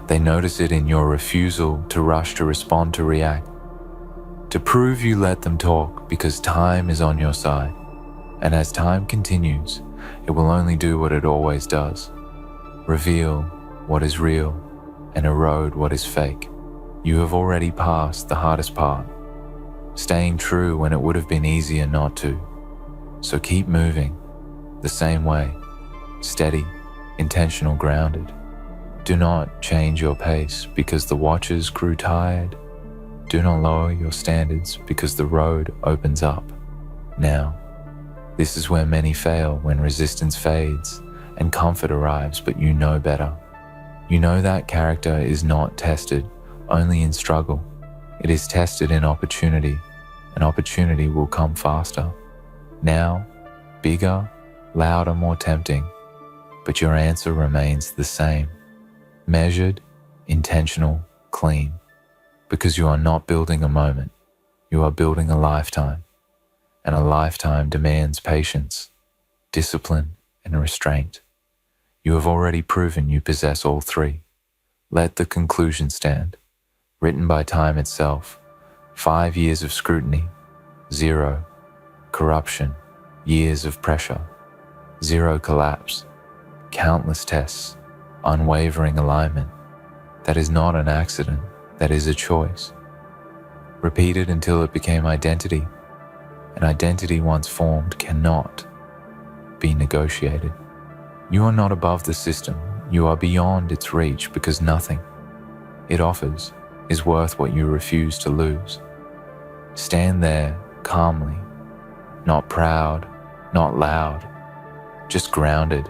They notice it in your refusal to rush, to respond, to react. To prove you let them talk, because time is on your side. And as time continues, it will only do what it always does: reveal what is real and erode what is fake. You have already passed the hardest part, staying true when it would have been easier not to. So keep moving the same way, steady, intentional grounded. Do not change your pace because the watchers grew tired. Do not lower your standards because the road opens up. Now, this is where many fail, when resistance fades and comfort arrives, but you know better. You know that character is not tested only in struggle. It is tested in opportunity, and opportunity will come faster. Now, bigger, louder, more tempting, but your answer remains the same. Measured, intentional, clean. Because you are not building a moment, you are building a lifetime. And a lifetime demands patience, discipline, and restraint. You have already proven you possess all three. Let the conclusion stand. Written by time itself, 5 years of scrutiny, 0 corruption, years of pressure, 0 collapse, countless tests, unwavering alignment. That is not an accident, that is a choice. Repeated until it became identity. An identity once formed cannot be negotiated. You are not above the system, you are beyond its reach, because nothing it offers is worth what you refuse to lose. Stand there calmly, not proud, not loud, just grounded,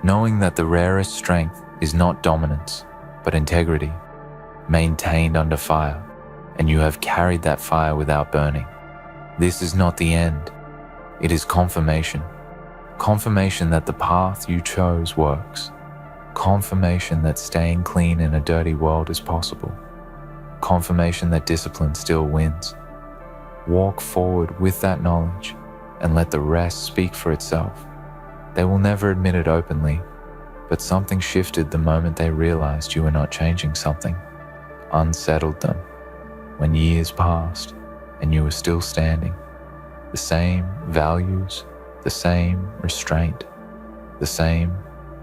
knowing that the rarest strength is not dominance, but integrity, maintained under fire, and you have carried that fire without burning. This is not the end. It is confirmation. Confirmation that the path you chose works. Confirmation that staying clean in a dirty world is possible. Confirmation that discipline still wins. Walk forward with that knowledge and let the rest speak for itself. They will never admit it openly, but something shifted the moment they realized you were not changing something. Unsettled them. When years passed and you were still standing, the same values, the same restraint, the same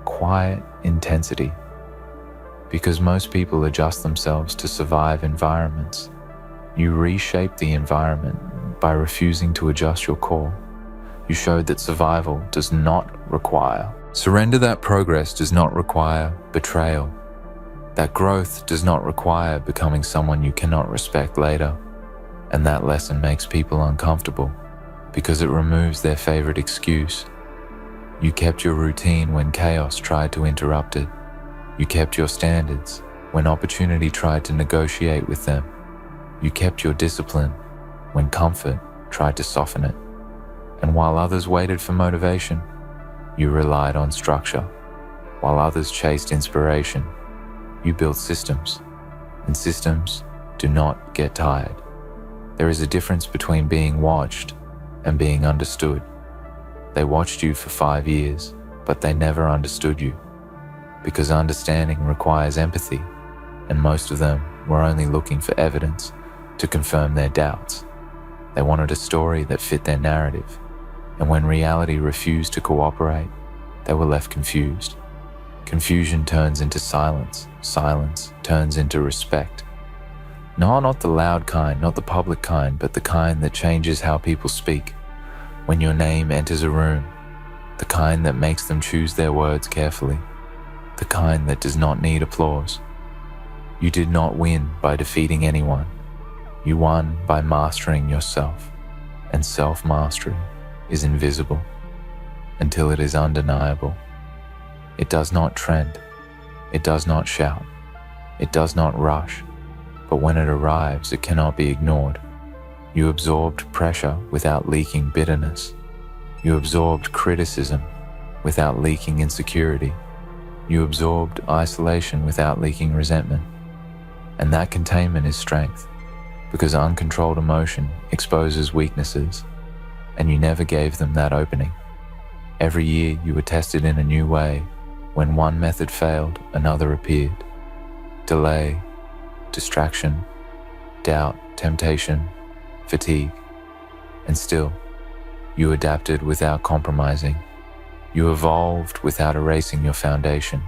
quiet intensity. Because most people adjust themselves to survive environments. You reshape the environment by refusing to adjust your core. You showed that survival does not require surrender, that progress does not require betrayal, that growth does not require becoming someone you cannot respect later. And that lesson makes people uncomfortable because it removes their favorite excuse. You kept your routine when chaos tried to interrupt it. You kept your standards when opportunity tried to negotiate with them. You kept your discipline when comfort tried to soften it. And while others waited for motivation, you relied on structure. While others chased inspiration, you built systems. And systems do not get tired. There is a difference between being watched and being understood. They watched you for 5 years, but they never understood you. Because understanding requires empathy, and most of them were only looking for evidence to confirm their doubts. They wanted a story that fit their narrative, and when reality refused to cooperate, they were left confused. Confusion turns into silence. Silence turns into respect. No, not the loud kind, not the public kind, but the kind that changes how people speak. When your name enters a room, the kind that makes them choose their words carefully, the kind that does not need applause. You did not win by defeating anyone. You won by mastering yourself, and self-mastery is invisible until it is undeniable. It does not trend, it does not shout, it does not rush, but when it arrives, it cannot be ignored. You absorbed pressure without leaking bitterness. You absorbed criticism without leaking insecurity. You absorbed isolation without leaking resentment. And that containment is strength, because uncontrolled emotion exposes weaknesses, and you never gave them that opening. Every year you were tested in a new way. When one method failed, another appeared. Delay, distraction, doubt, temptation, fatigue. And still, you adapted without compromising. You evolved without erasing your foundation.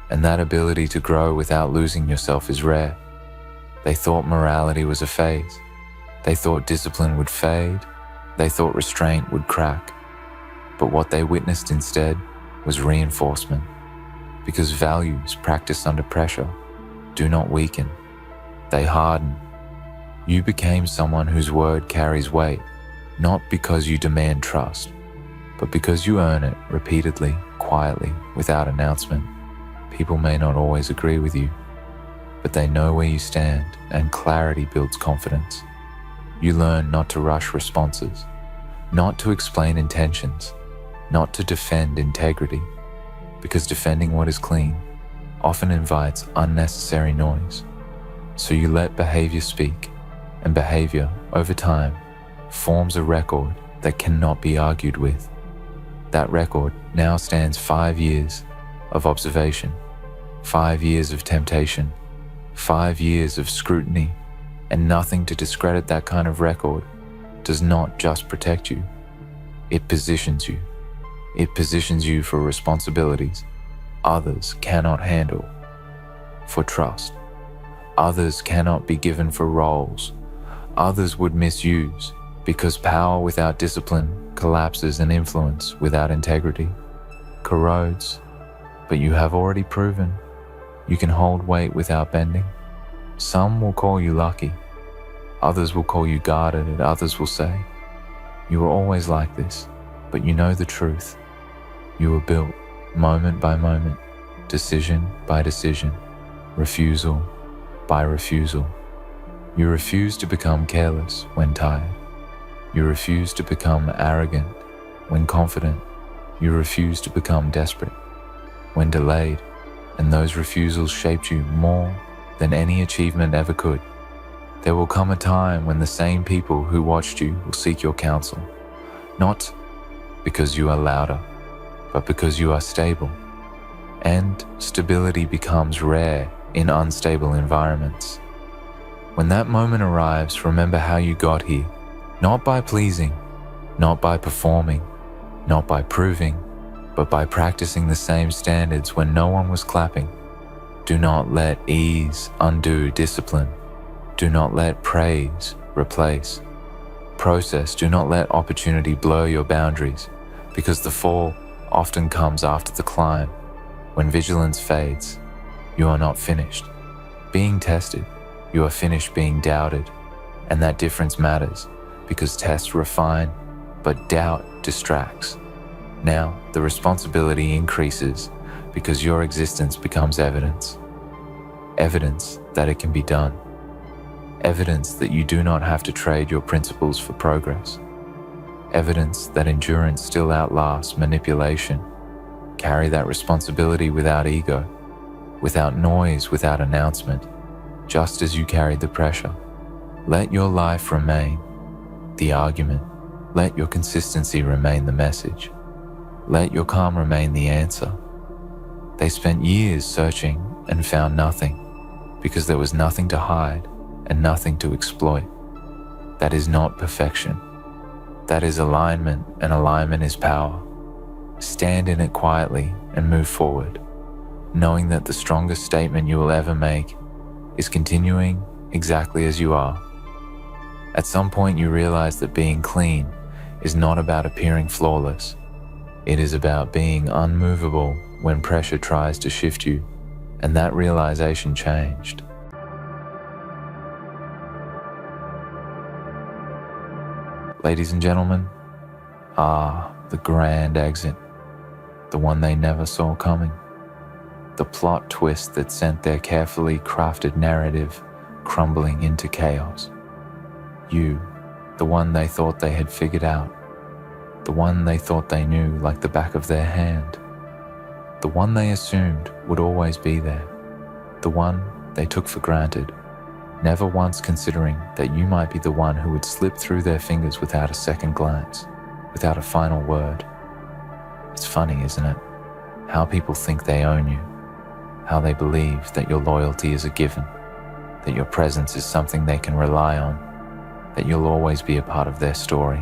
And that ability to grow without losing yourself is rare. They thought morality was a phase. They thought discipline would fade. They thought restraint would crack. But what they witnessed instead was reinforcement, because values practiced under pressure do not weaken, they harden. You became someone whose word carries weight, not because you demand trust, but because you earn it repeatedly, quietly, without announcement. People may not always agree with you, but they know where you stand, and clarity builds confidence. You learn not to rush responses, not to explain intentions, not to defend integrity, because defending what is clean often invites unnecessary noise. So you let behavior speak, and behavior, over time, forms a record that cannot be argued with. That record now stands 5 years of observation, 5 years of temptation, 5 years of scrutiny, and nothing to discredit that kind of record does not just protect you, it positions you. It positions you for responsibilities others cannot handle, for trust others cannot be given, for roles others would misuse, because power without discipline collapses, and influence without integrity corrodes. But you have already proven you can hold weight without bending. Some will call you lucky, others will call you guarded, and others will say, you were always like this, but you know the truth. You were built moment by moment, decision by decision, refusal by refusal. You refuse to become careless when tired. You refuse to become arrogant when confident. You refuse to become desperate when delayed, and those refusals shaped you more than any achievement ever could. There will come a time when the same people who watched you will seek your counsel, not because you are louder, but because you are stable. And stability becomes rare in unstable environments. When that moment arrives, remember how you got here, not by pleasing, not by performing, not by proving, but by practicing the same standards when no one was clapping. Do not let ease undo discipline. Do not let praise replace process. Do not let opportunity blur your boundaries, because the fall often comes after the climb. When vigilance fades, you are not finished being tested, you are finished being doubted. And that difference matters, because tests refine, but doubt distracts. Now, the responsibility increases because your existence becomes evidence. Evidence that it can be done. Evidence that you do not have to trade your principles for progress. Evidence that endurance still outlasts manipulation. Carry that responsibility without ego, without noise, without announcement, just as you carried the pressure. Let your life remain the argument. Let your consistency remain the message. Let your calm remain the answer. They spent years searching and found nothing, because there was nothing to hide and nothing to exploit. That is not perfection. That is alignment, and alignment is power. Stand in it quietly and move forward, knowing that the strongest statement you will ever make is continuing exactly as you are. At some point you realize that being clean is not about appearing flawless. It is about being unmovable when pressure tries to shift you, and that realization changed. Ladies and gentlemen, the grand exit, the one they never saw coming, the plot twist that sent their carefully crafted narrative crumbling into chaos. You, the one they thought they had figured out, the one they thought they knew like the back of their hand, the one they assumed would always be there, the one they took for granted, never once considering that you might be the one who would slip through their fingers without a second glance, without a final word. It's funny, isn't it? How people think they own you, how they believe that your loyalty is a given, that your presence is something they can rely on, that you'll always be a part of their story,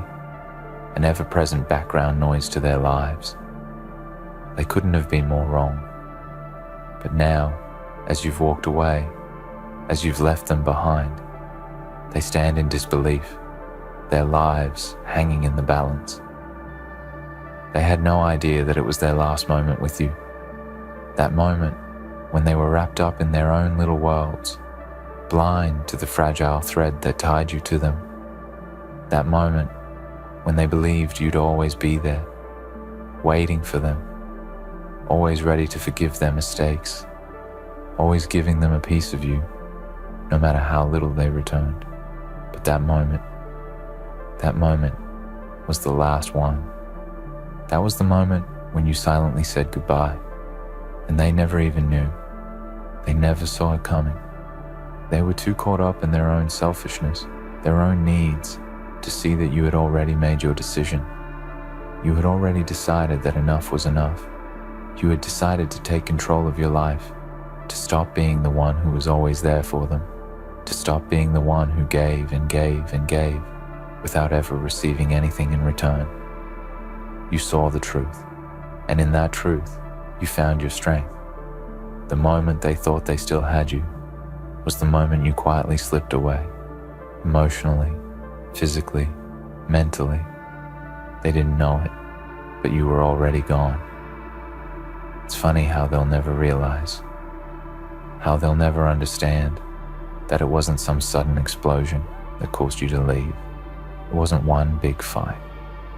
an ever-present background noise to their lives. They couldn't have been more wrong. But now, as you've walked away, as you've left them behind, they stand in disbelief, their lives hanging in the balance. They had no idea that it was their last moment with you. That moment when they were wrapped up in their own little worlds, blind to the fragile thread that tied you to them. That moment when they believed you'd always be there, waiting for them, always ready to forgive their mistakes, always giving them a piece of you, no matter how little they returned. But that moment was the last one. That was the moment when you silently said goodbye, and they never even knew. They never saw it coming. They were too caught up in their own selfishness, their own needs, to see that you had already made your decision. You had already decided that enough was enough. You had decided to take control of your life, to stop being the one who was always there for them, to stop being the one who gave and gave and gave without ever receiving anything in return. You saw the truth, and in that truth, you found your strength. The moment they thought they still had you was the moment you quietly slipped away, emotionally, physically, mentally. They didn't know it, but you were already gone. It's funny how they'll never realize, how they'll never understand that it wasn't some sudden explosion that caused you to leave. It wasn't one big fight,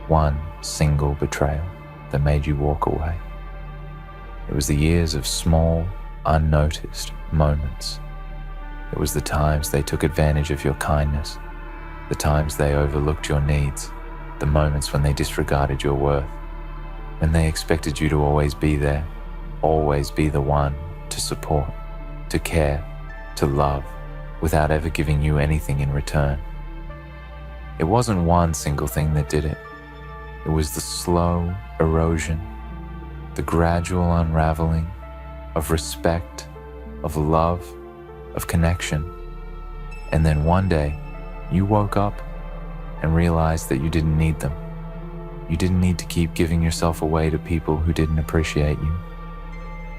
one single betrayal that made you walk away. It was the years of small, unnoticed moments. It was the times they took advantage of your kindness, the times they overlooked your needs, the moments when they disregarded your worth, when they expected you to always be there, always be the one to support, to care, to love, without ever giving you anything in return. It wasn't one single thing that did it. It was the slow erosion, the gradual unraveling of respect, of love, of connection. And then one day, you woke up and realized that you didn't need them. You didn't need to keep giving yourself away to people who didn't appreciate you.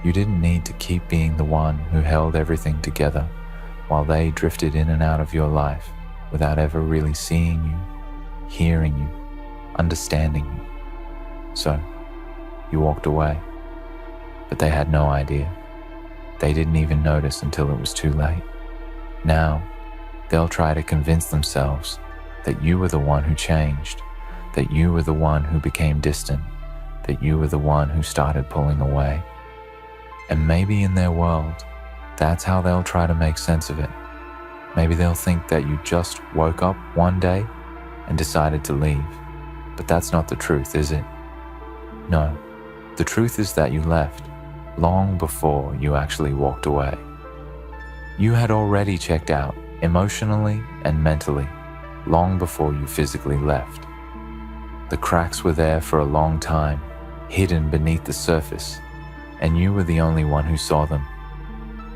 You didn't need to keep being the one who held everything together while they drifted in and out of your life without ever really seeing you, hearing you, understanding you. So, you walked away, but they had no idea. They didn't even notice until it was too late. Now, they'll try to convince themselves that you were the one who changed, that you were the one who became distant, that you were the one who started pulling away. And maybe in their world, that's how they'll try to make sense of it. Maybe they'll think that you just woke up one day and decided to leave. But that's not the truth, is it? No, the truth is that you left long before you actually walked away. You had already checked out, emotionally and mentally, long before you physically left. The cracks were there for a long time, hidden beneath the surface, and you were the only one who saw them.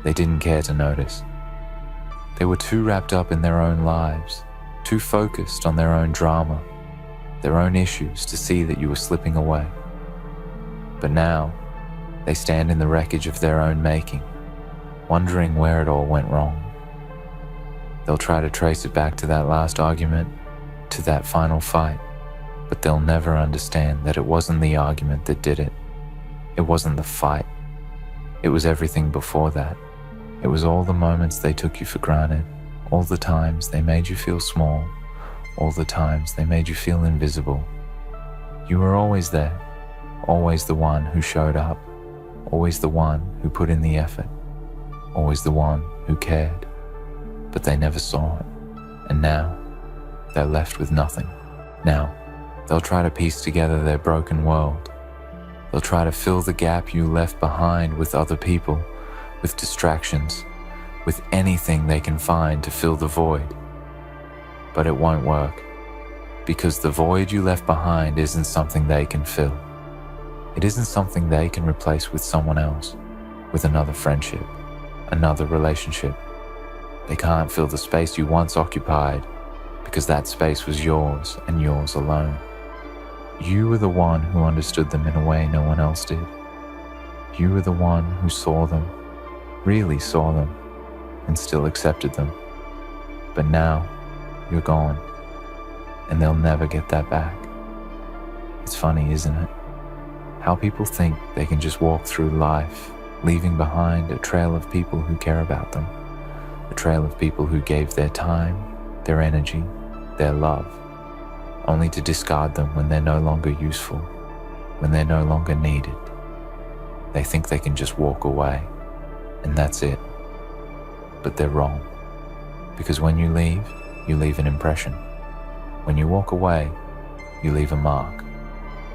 They didn't care to notice. They were too wrapped up in their own lives, too focused on their own drama, their own issues to see that you were slipping away. But now, they stand in the wreckage of their own making, wondering where it all went wrong. They'll try to trace it back to that last argument, to that final fight, but they'll never understand that it wasn't the argument that did it. It wasn't the fight. It was everything before that. It was all the moments they took you for granted, all the times they made you feel small, all the times they made you feel invisible. You were always there, always the one who showed up, always the one who put in the effort, always the one who cared. But they never saw it, and now they're left with nothing. Now, they'll try to piece together their broken world. They'll try to fill the gap you left behind with other people, with distractions, with anything they can find to fill the void. But it won't work, because the void you left behind isn't something they can fill. It isn't something they can replace with someone else, with another friendship, another relationship. They can't fill the space you once occupied, because that space was yours and yours alone. You were the one who understood them in a way no one else did. You were the one who saw them, really saw them, and still accepted them. But now, you're gone, and they'll never get that back. It's funny, isn't it? How people think they can just walk through life, leaving behind a trail of people who care about them, a trail of people who gave their time, their energy, their love, only to discard them when they're no longer useful, when they're no longer needed. They think they can just walk away, and that's it. But they're wrong, because when you leave an impression. When you walk away, you leave a mark.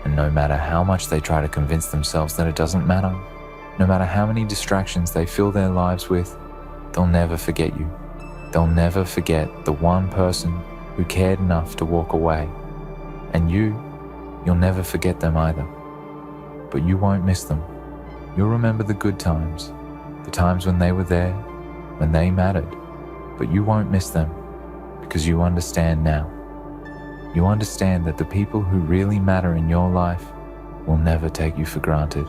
And no matter how much they try to convince themselves that it doesn't matter, no matter how many distractions they fill their lives with, they'll never forget you. They'll never forget the one person who cared enough to walk away. And you'll never forget them either. But you won't miss them. You'll remember the good times, the times when they were there, when they mattered. But you won't miss them, because you understand now. You understand that the people who really matter in your life will never take you for granted.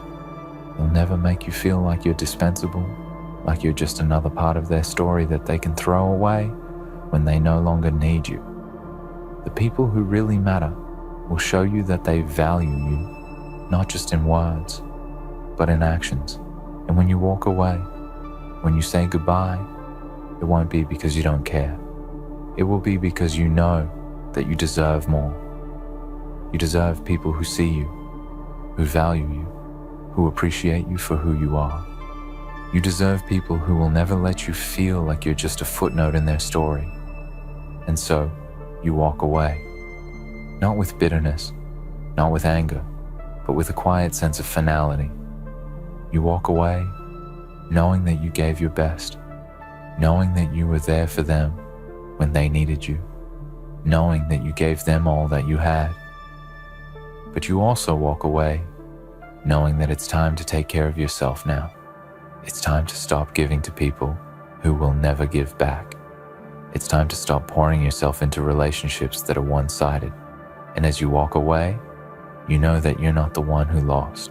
They'll never make you feel like you're dispensable, like you're just another part of their story that they can throw away when they no longer need you. The people who really matter will show you that they value you, not just in words, but in actions. And when you walk away, when you say goodbye, it won't be because you don't care. It will be because you know that you deserve more. You deserve people who see you, who value you, who appreciate you for who you are. You deserve people who will never let you feel like you're just a footnote in their story. And so, you walk away. Not with bitterness, not with anger, but with a quiet sense of finality. You walk away knowing that you gave your best, knowing that you were there for them when they needed you, knowing that you gave them all that you had. But you also walk away knowing that it's time to take care of yourself now. It's time to stop giving to people who will never give back. It's time to stop pouring yourself into relationships that are one-sided. And as you walk away, you know that you're not the one who lost.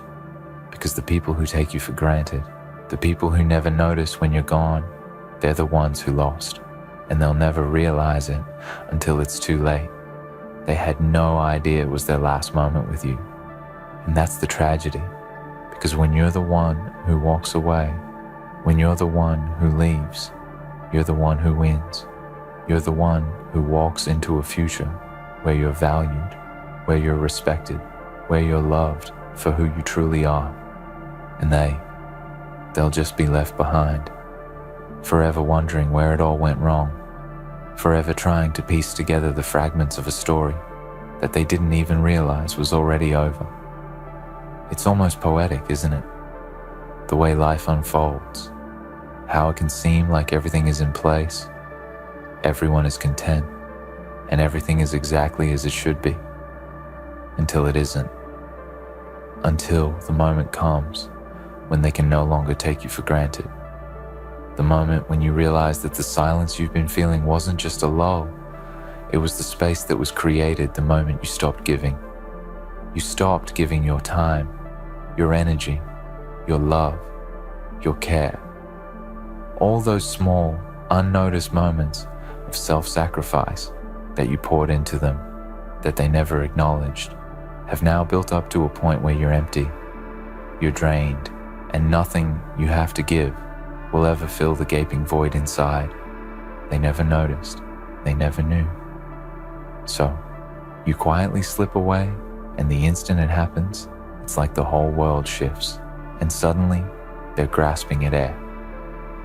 Because the people who take you for granted, the people who never notice when you're gone, they're the ones who lost. And they'll never realize it until it's too late. They had no idea it was their last moment with you. And that's the tragedy, because when you're the one who walks away, when you're the one who leaves, you're the one who wins. You're the one who walks into a future where you're valued, where you're respected, where you're loved for who you truly are. And they'll just be left behind, forever wondering where it all went wrong, forever trying to piece together the fragments of a story that they didn't even realize was already over. It's almost poetic, isn't it? The way life unfolds, how it can seem like everything is in place, everyone is content, and everything is exactly as it should be, until it isn't. Until the moment comes when they can no longer take you for granted. The moment when you realize that the silence you've been feeling wasn't just a lull, it was the space that was created the moment you stopped giving. You stopped giving your time, your energy, your love, your care. All those small, unnoticed moments of self-sacrifice that you poured into them, that they never acknowledged, have now built up to a point where you're empty, you're drained, and nothing you have to give will ever fill the gaping void inside. They never noticed, they never knew. So, you quietly slip away, and the instant it happens, it's like the whole world shifts, and suddenly, they're grasping at air.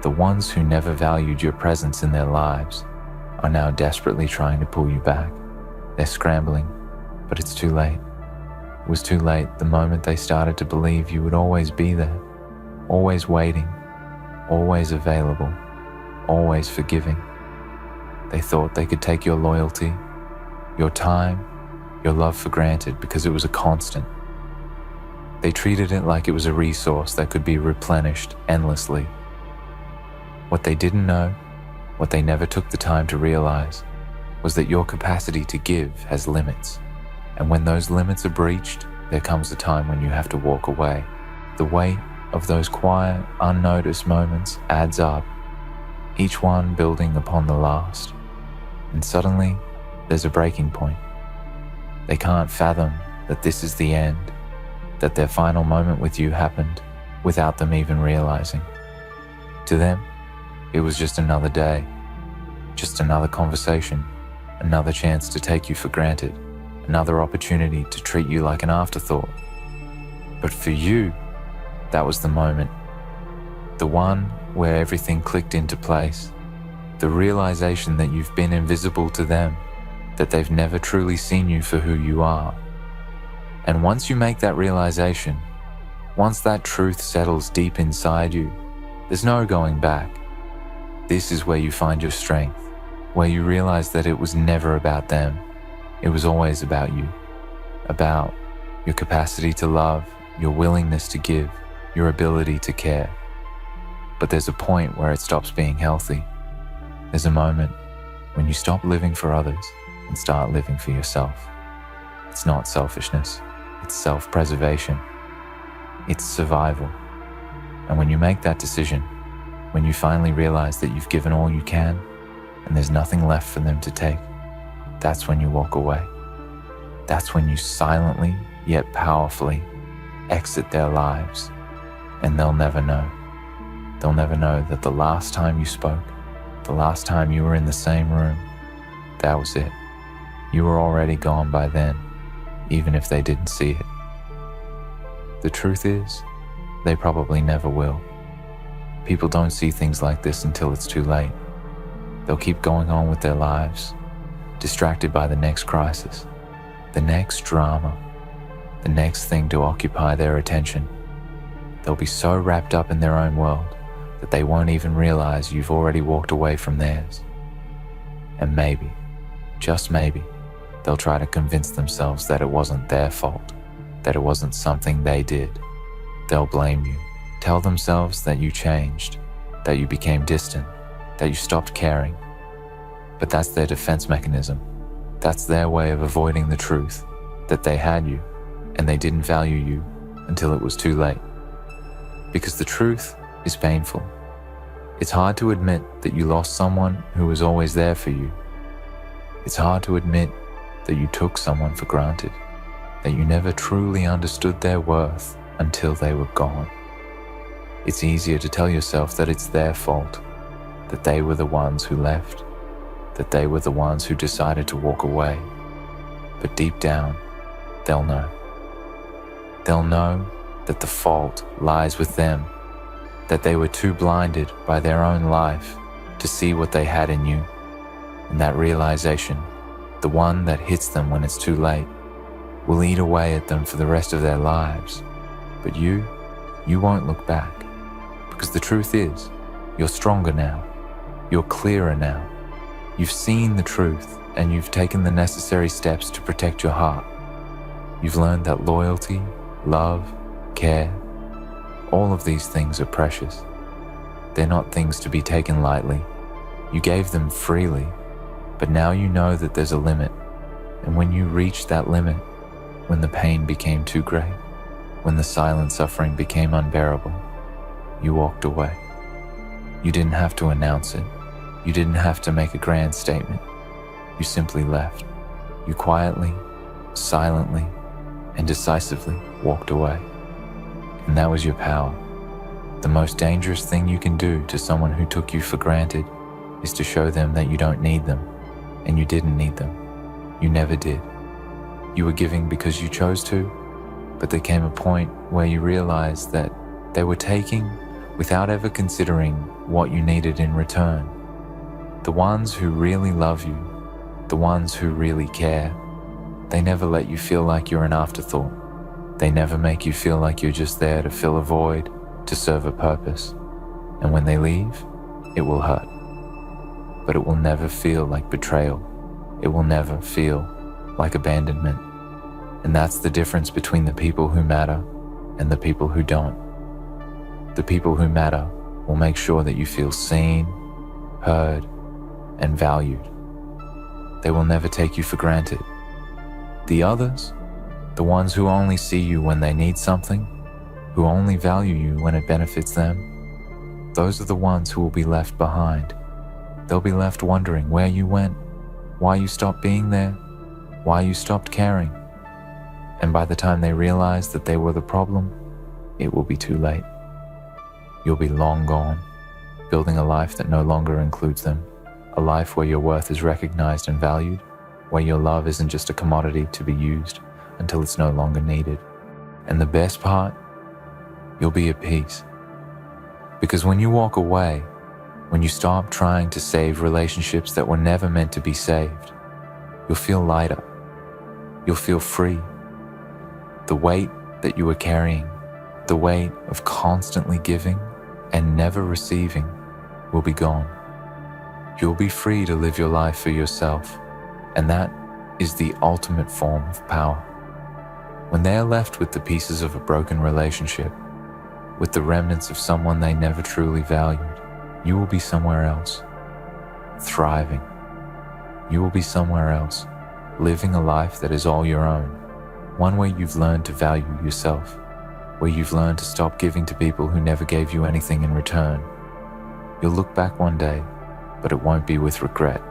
The ones who never valued your presence in their lives are now desperately trying to pull you back. They're scrambling, but it's too late. It was too late the moment they started to believe you would always be there, always waiting, always available, always forgiving. They thought they could take your loyalty, your time, your love for granted because it was a constant. They treated it like it was a resource that could be replenished endlessly. What they didn't know, what they never took the time to realize, was that your capacity to give has limits. And when those limits are breached, there comes a time when you have to walk away. The weight of those quiet, unnoticed moments adds up, each one building upon the last. And suddenly, there's a breaking point. They can't fathom that this is the end. that their final moment with you happened without them even realizing. To them, it was just another day, just another conversation, another chance to take you for granted, another opportunity to treat you like an afterthought. But for you, that was the moment, the one where everything clicked into place, the realization that you've been invisible to them, that they've never truly seen you for who you are. And once you make that realization, once that truth settles deep inside you, there's no going back. This is where you find your strength, where you realize that it was never about them. It was always about you, about your capacity to love, your willingness to give, your ability to care. But there's a point where it stops being healthy. There's a moment when you stop living for others and start living for yourself. It's not selfishness, it's self-preservation. It's survival. And when you make that decision, when you finally realize that you've given all you can and there's nothing left for them to take, that's when you walk away. That's when you silently yet powerfully exit their lives, and they'll never know. They'll never know that the last time you spoke, the last time you were in the same room, that was it. You were already gone by then, even if they didn't see it. The truth is, they probably never will. People don't see things like this until it's too late. They'll keep going on with their lives, distracted by the next crisis, the next drama, the next thing to occupy their attention. They'll be so wrapped up in their own world that they won't even realize you've already walked away from theirs. And maybe, just maybe, they'll try to convince themselves that it wasn't their fault, that it wasn't something they did. They'll blame you, tell themselves that you changed, that you became distant, that you stopped caring. But that's their defense mechanism. That's their way of avoiding the truth, that they had you and they didn't value you until it was too late. Because the truth is painful. It's hard to admit that you lost someone who was always there for you. It's hard to admit that you took someone for granted, that you never truly understood their worth until they were gone. It's easier to tell yourself that it's their fault, that they were the ones who left, that they were the ones who decided to walk away. But deep down, they'll know. They'll know that the fault lies with them, that they were too blinded by their own life to see what they had in you. And that realization, the one that hits them when it's too late, will eat away at them for the rest of their lives. But you won't look back. Because the truth is, you're stronger now. You're clearer now. You've seen the truth and you've taken the necessary steps to protect your heart. You've learned that loyalty, love, care, all of these things are precious. They're not things to be taken lightly. You gave them freely, but now you know that there's a limit. And when you reached that limit, when the pain became too great, when the silent suffering became unbearable, you walked away. You didn't have to announce it. You didn't have to make a grand statement. You simply left. You quietly, silently, and decisively walked away. And that was your power. The most dangerous thing you can do to someone who took you for granted is to show them that you don't need them, and you didn't need them. You never did. You were giving because you chose to, but there came a point where you realized that they were taking without ever considering what you needed in return. The ones who really love you, the ones who really care, they never let you feel like you're an afterthought. They never make you feel like you're just there to fill a void, to serve a purpose. And when they leave, it will hurt. But it will never feel like betrayal. It will never feel like abandonment. And that's the difference between the people who matter and the people who don't. The people who matter will make sure that you feel seen, heard, and valued. They will never take you for granted. The others, the ones who only see you when they need something, who only value you when it benefits them, those are the ones who will be left behind. They'll be left wondering where you went, why you stopped being there, why you stopped caring. And by the time they realize that they were the problem, it will be too late. You'll be long gone, building a life that no longer includes them, a life where your worth is recognized and valued, where your love isn't just a commodity to be used until it's no longer needed. And the best part, you'll be at peace. Because when you walk away, when you stop trying to save relationships that were never meant to be saved, you'll feel lighter. You'll feel free. The weight that you were carrying, the weight of constantly giving and never receiving, will be gone. You'll be free to live your life for yourself, and that is the ultimate form of power. When they are left with the pieces of a broken relationship, with the remnants of someone they never truly valued, you will be somewhere else, thriving. You will be somewhere else, living a life that is all your own, one where you've learned to value yourself, where you've learned to stop giving to people who never gave you anything in return. You'll look back one day, but it won't be with regret.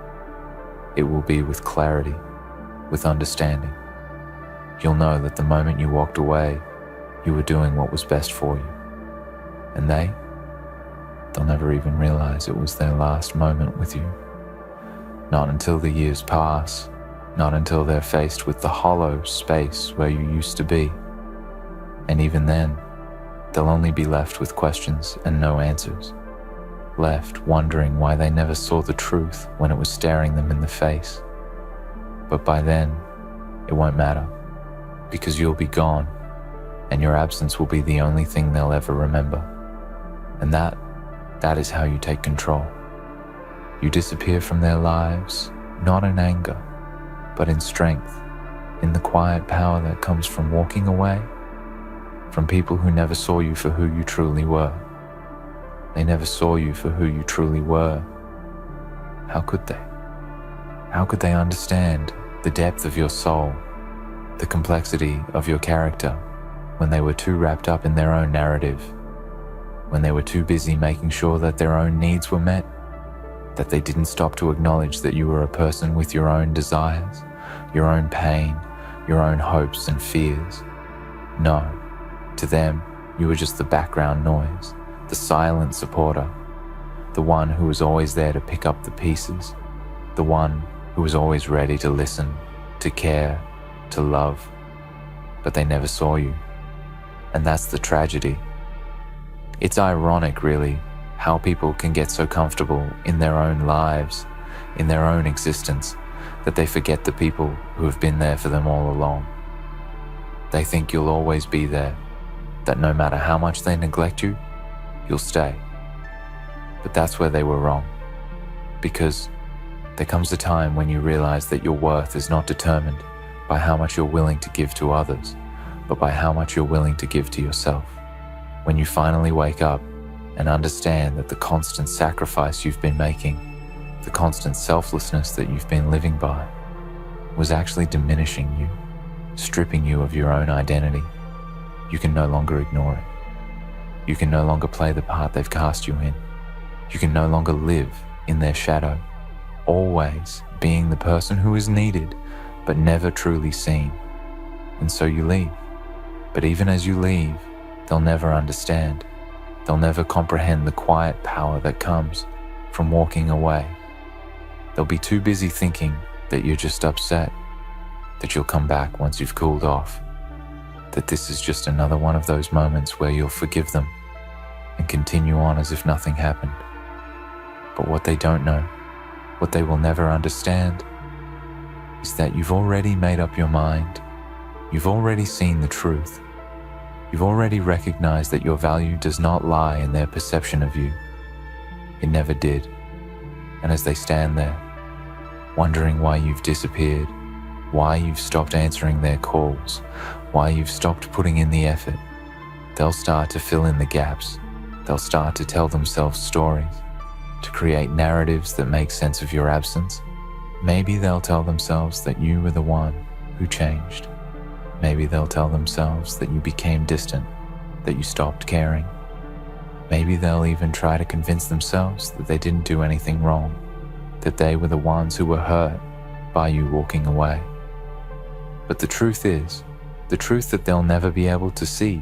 It will be with clarity, with understanding. You'll know that the moment you walked away, you were doing what was best for you. And they'll never even realize it was their last moment with you. Not until the years pass, not until they're faced with the hollow space where you used to be. And even then, they'll only be left with questions and no answers, left wondering why they never saw the truth when it was staring them in the face. But by then, it won't matter, because you'll be gone, and your absence will be the only thing they'll ever remember. And that is how you take control. You disappear from their lives, not in anger, but in strength, in the quiet power that comes from walking away, from people who never saw you for who you truly were. They never saw you for who you truly were. How could they? How could they understand the depth of your soul, the complexity of your character, when they were too wrapped up in their own narrative, when they were too busy making sure that their own needs were met, that they didn't stop to acknowledge that you were a person with your own desires, your own pain, your own hopes and fears? No, to them, you were just the background noise, the silent supporter, the one who was always there to pick up the pieces, the one who was always ready to listen, to care, to love. But they never saw you. And that's the tragedy. It's ironic, really, how people can get so comfortable in their own lives, in their own existence, that they forget the people who have been there for them all along. They think you'll always be there, that no matter how much they neglect you, you'll stay. But that's where they were wrong. Because there comes a time when you realize that your worth is not determined by how much you're willing to give to others, but by how much you're willing to give to yourself. When you finally wake up and understand that the constant sacrifice you've been making, the constant selflessness that you've been living by, was actually diminishing you, stripping you of your own identity, you can no longer ignore it. You can no longer play the part they've cast you in. You can no longer live in their shadow, always being the person who is needed, but never truly seen. And so you leave. But even as you leave, they'll never understand. They'll never comprehend the quiet power that comes from walking away. They'll be too busy thinking that you're just upset, that you'll come back once you've cooled off, that this is just another one of those moments where you'll forgive them and continue on as if nothing happened. But what they don't know, what they will never understand, is that you've already made up your mind. You've already seen the truth. You've already recognized that your value does not lie in their perception of you. It never did. And as they stand there, wondering why you've disappeared, why you've stopped answering their calls, why you've stopped putting in the effort, they'll start to fill in the gaps. They'll start to tell themselves stories, to create narratives that make sense of your absence. Maybe they'll tell themselves that you were the one who changed. Maybe they'll tell themselves that you became distant, that you stopped caring. Maybe they'll even try to convince themselves that they didn't do anything wrong, that they were the ones who were hurt by you walking away. But the truth the truth that they'll never be able to see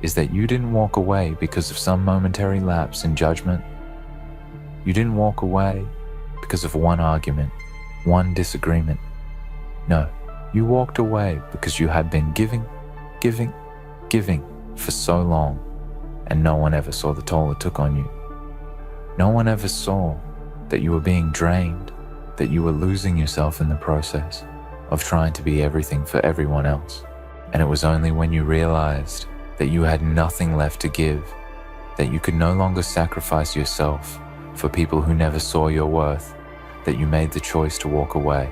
is that you didn't walk away because of some momentary lapse in judgment. You didn't walk away because of one argument, one disagreement. No, you walked away because you had been giving for so long, and no one ever saw the toll it took on you. No one ever saw that you were being drained, that you were losing yourself in the process of trying to be everything for everyone else. And it was only when you realized that you had nothing left to give, that you could no longer sacrifice yourself for people who never saw your worth, that you made the choice to walk away.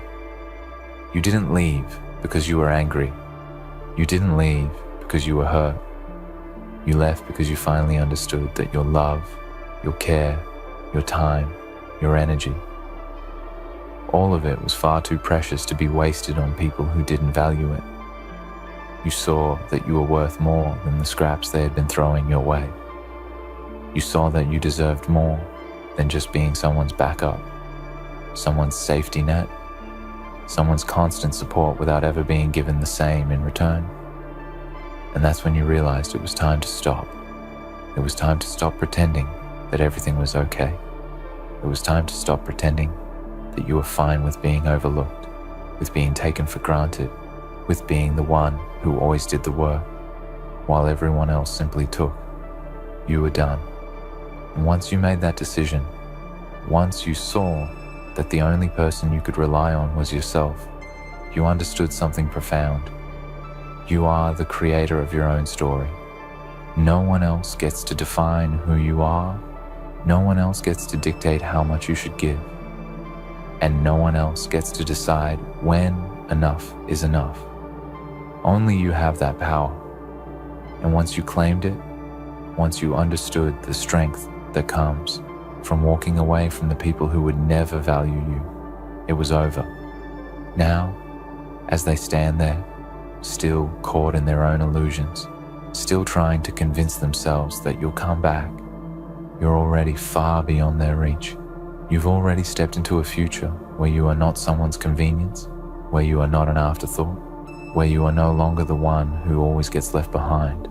You didn't leave because you were angry. You didn't leave because you were hurt. You left because you finally understood that your love, your care, your time, your energy, all of it was far too precious to be wasted on people who didn't value it. You saw that you were worth more than the scraps they had been throwing your way. You saw that you deserved more than just being someone's backup, someone's safety net, someone's constant support without ever being given the same in return. And that's when you realized it was time to stop. It was time to stop pretending that everything was okay. It was time to stop pretending that you were fine with being overlooked, with being taken for granted, with being the one who always did the work, while everyone else simply took. You were done. And once you made that decision, once you saw that the only person you could rely on was yourself, you understood something profound. You are the creator of your own story. No one else gets to define who you are. No one else gets to dictate how much you should give. And no one else gets to decide when enough is enough. Only you have that power. And once you claimed it, once you understood the strength that comes from walking away from the people who would never value you, it was over. Now, as they stand there, still caught in their own illusions, still trying to convince themselves that you'll come back, you're already far beyond their reach. You've already stepped into a future where you are not someone's convenience, where you are not an afterthought, where you are no longer the one who always gets left behind.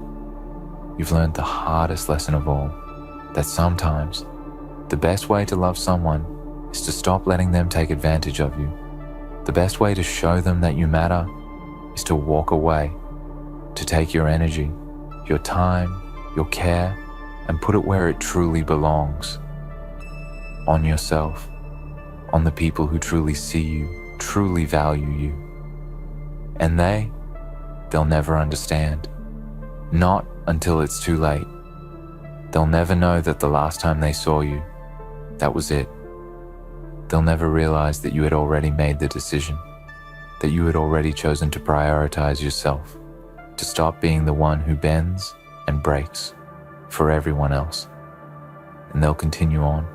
You've learned the hardest lesson of all, that sometimes the best way to love someone is to stop letting them take advantage of you. The best way to show them that you matter is to walk away, to take your energy, your time, your care, and put it where it truly belongs. On yourself, on the people who truly see you, truly value you. And they'll never understand. Not until it's too late. They'll never know that the last time they saw you, that was it. They'll never realize that you had already made the decision, that you had already chosen to prioritize yourself, to stop being the one who bends and breaks for everyone else. And they'll continue on,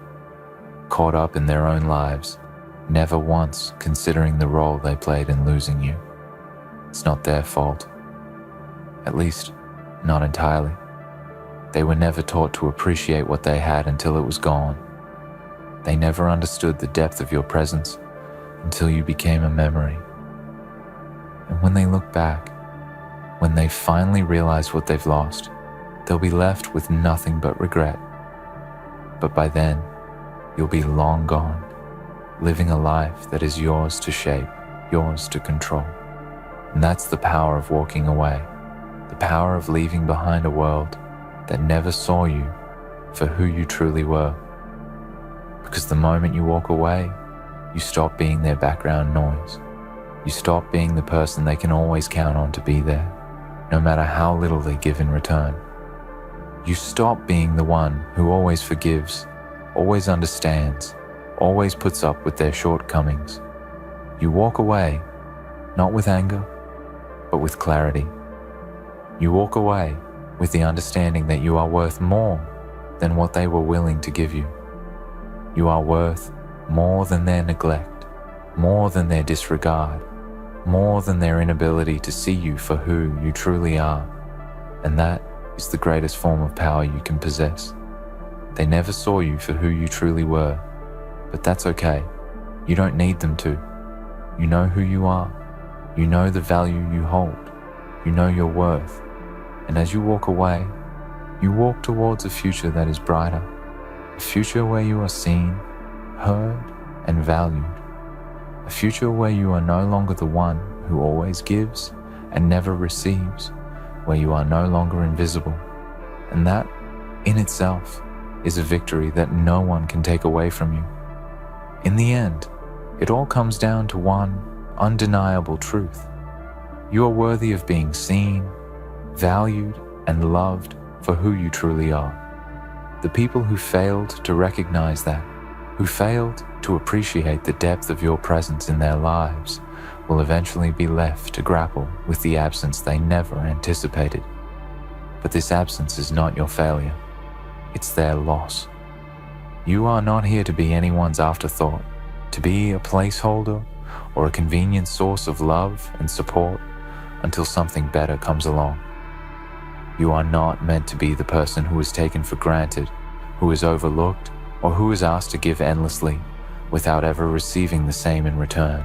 caught up in their own lives, never once considering the role they played in losing you. It's not their fault. At least, not entirely. They were never taught to appreciate what they had until it was gone. They never understood the depth of your presence until you became a memory. And when they look back, when they finally realize what they've lost, they'll be left with nothing but regret. But by then, you'll be long gone, living a life that is yours to shape, yours to control. And that's the power of walking away, the power of leaving behind a world that never saw you for who you truly were. Because the moment you walk away, you stop being their background noise. You stop being the person they can always count on to be there, no matter how little they give in return. You stop being the one who always forgives, always understands, always puts up with their shortcomings. You walk away, not with anger, but with clarity. You walk away with the understanding that you are worth more than what they were willing to give you. You are worth more than their neglect, more than their disregard, more than their inability to see you for who you truly are. And that is the greatest form of power you can possess. They never saw you for who you truly were, but that's okay. You don't need them to. You know who you are. You know the value you hold. You know your worth, and as you walk away, you walk towards a future that is brighter, a future where you are seen, heard, and valued, a future where you are no longer the one who always gives and never receives, where you are no longer invisible, and that, in itself, is a victory that no one can take away from you. In the end, it all comes down to one undeniable truth. You are worthy of being seen, valued, and loved for who you truly are. The people who failed to recognize that, who failed to appreciate the depth of your presence in their lives, will eventually be left to grapple with the absence they never anticipated. But this absence is not your failure. It's their loss. You are not here to be anyone's afterthought, to be a placeholder or a convenient source of love and support until something better comes along. You are not meant to be the person who is taken for granted, who is overlooked, or who is asked to give endlessly without ever receiving the same in return.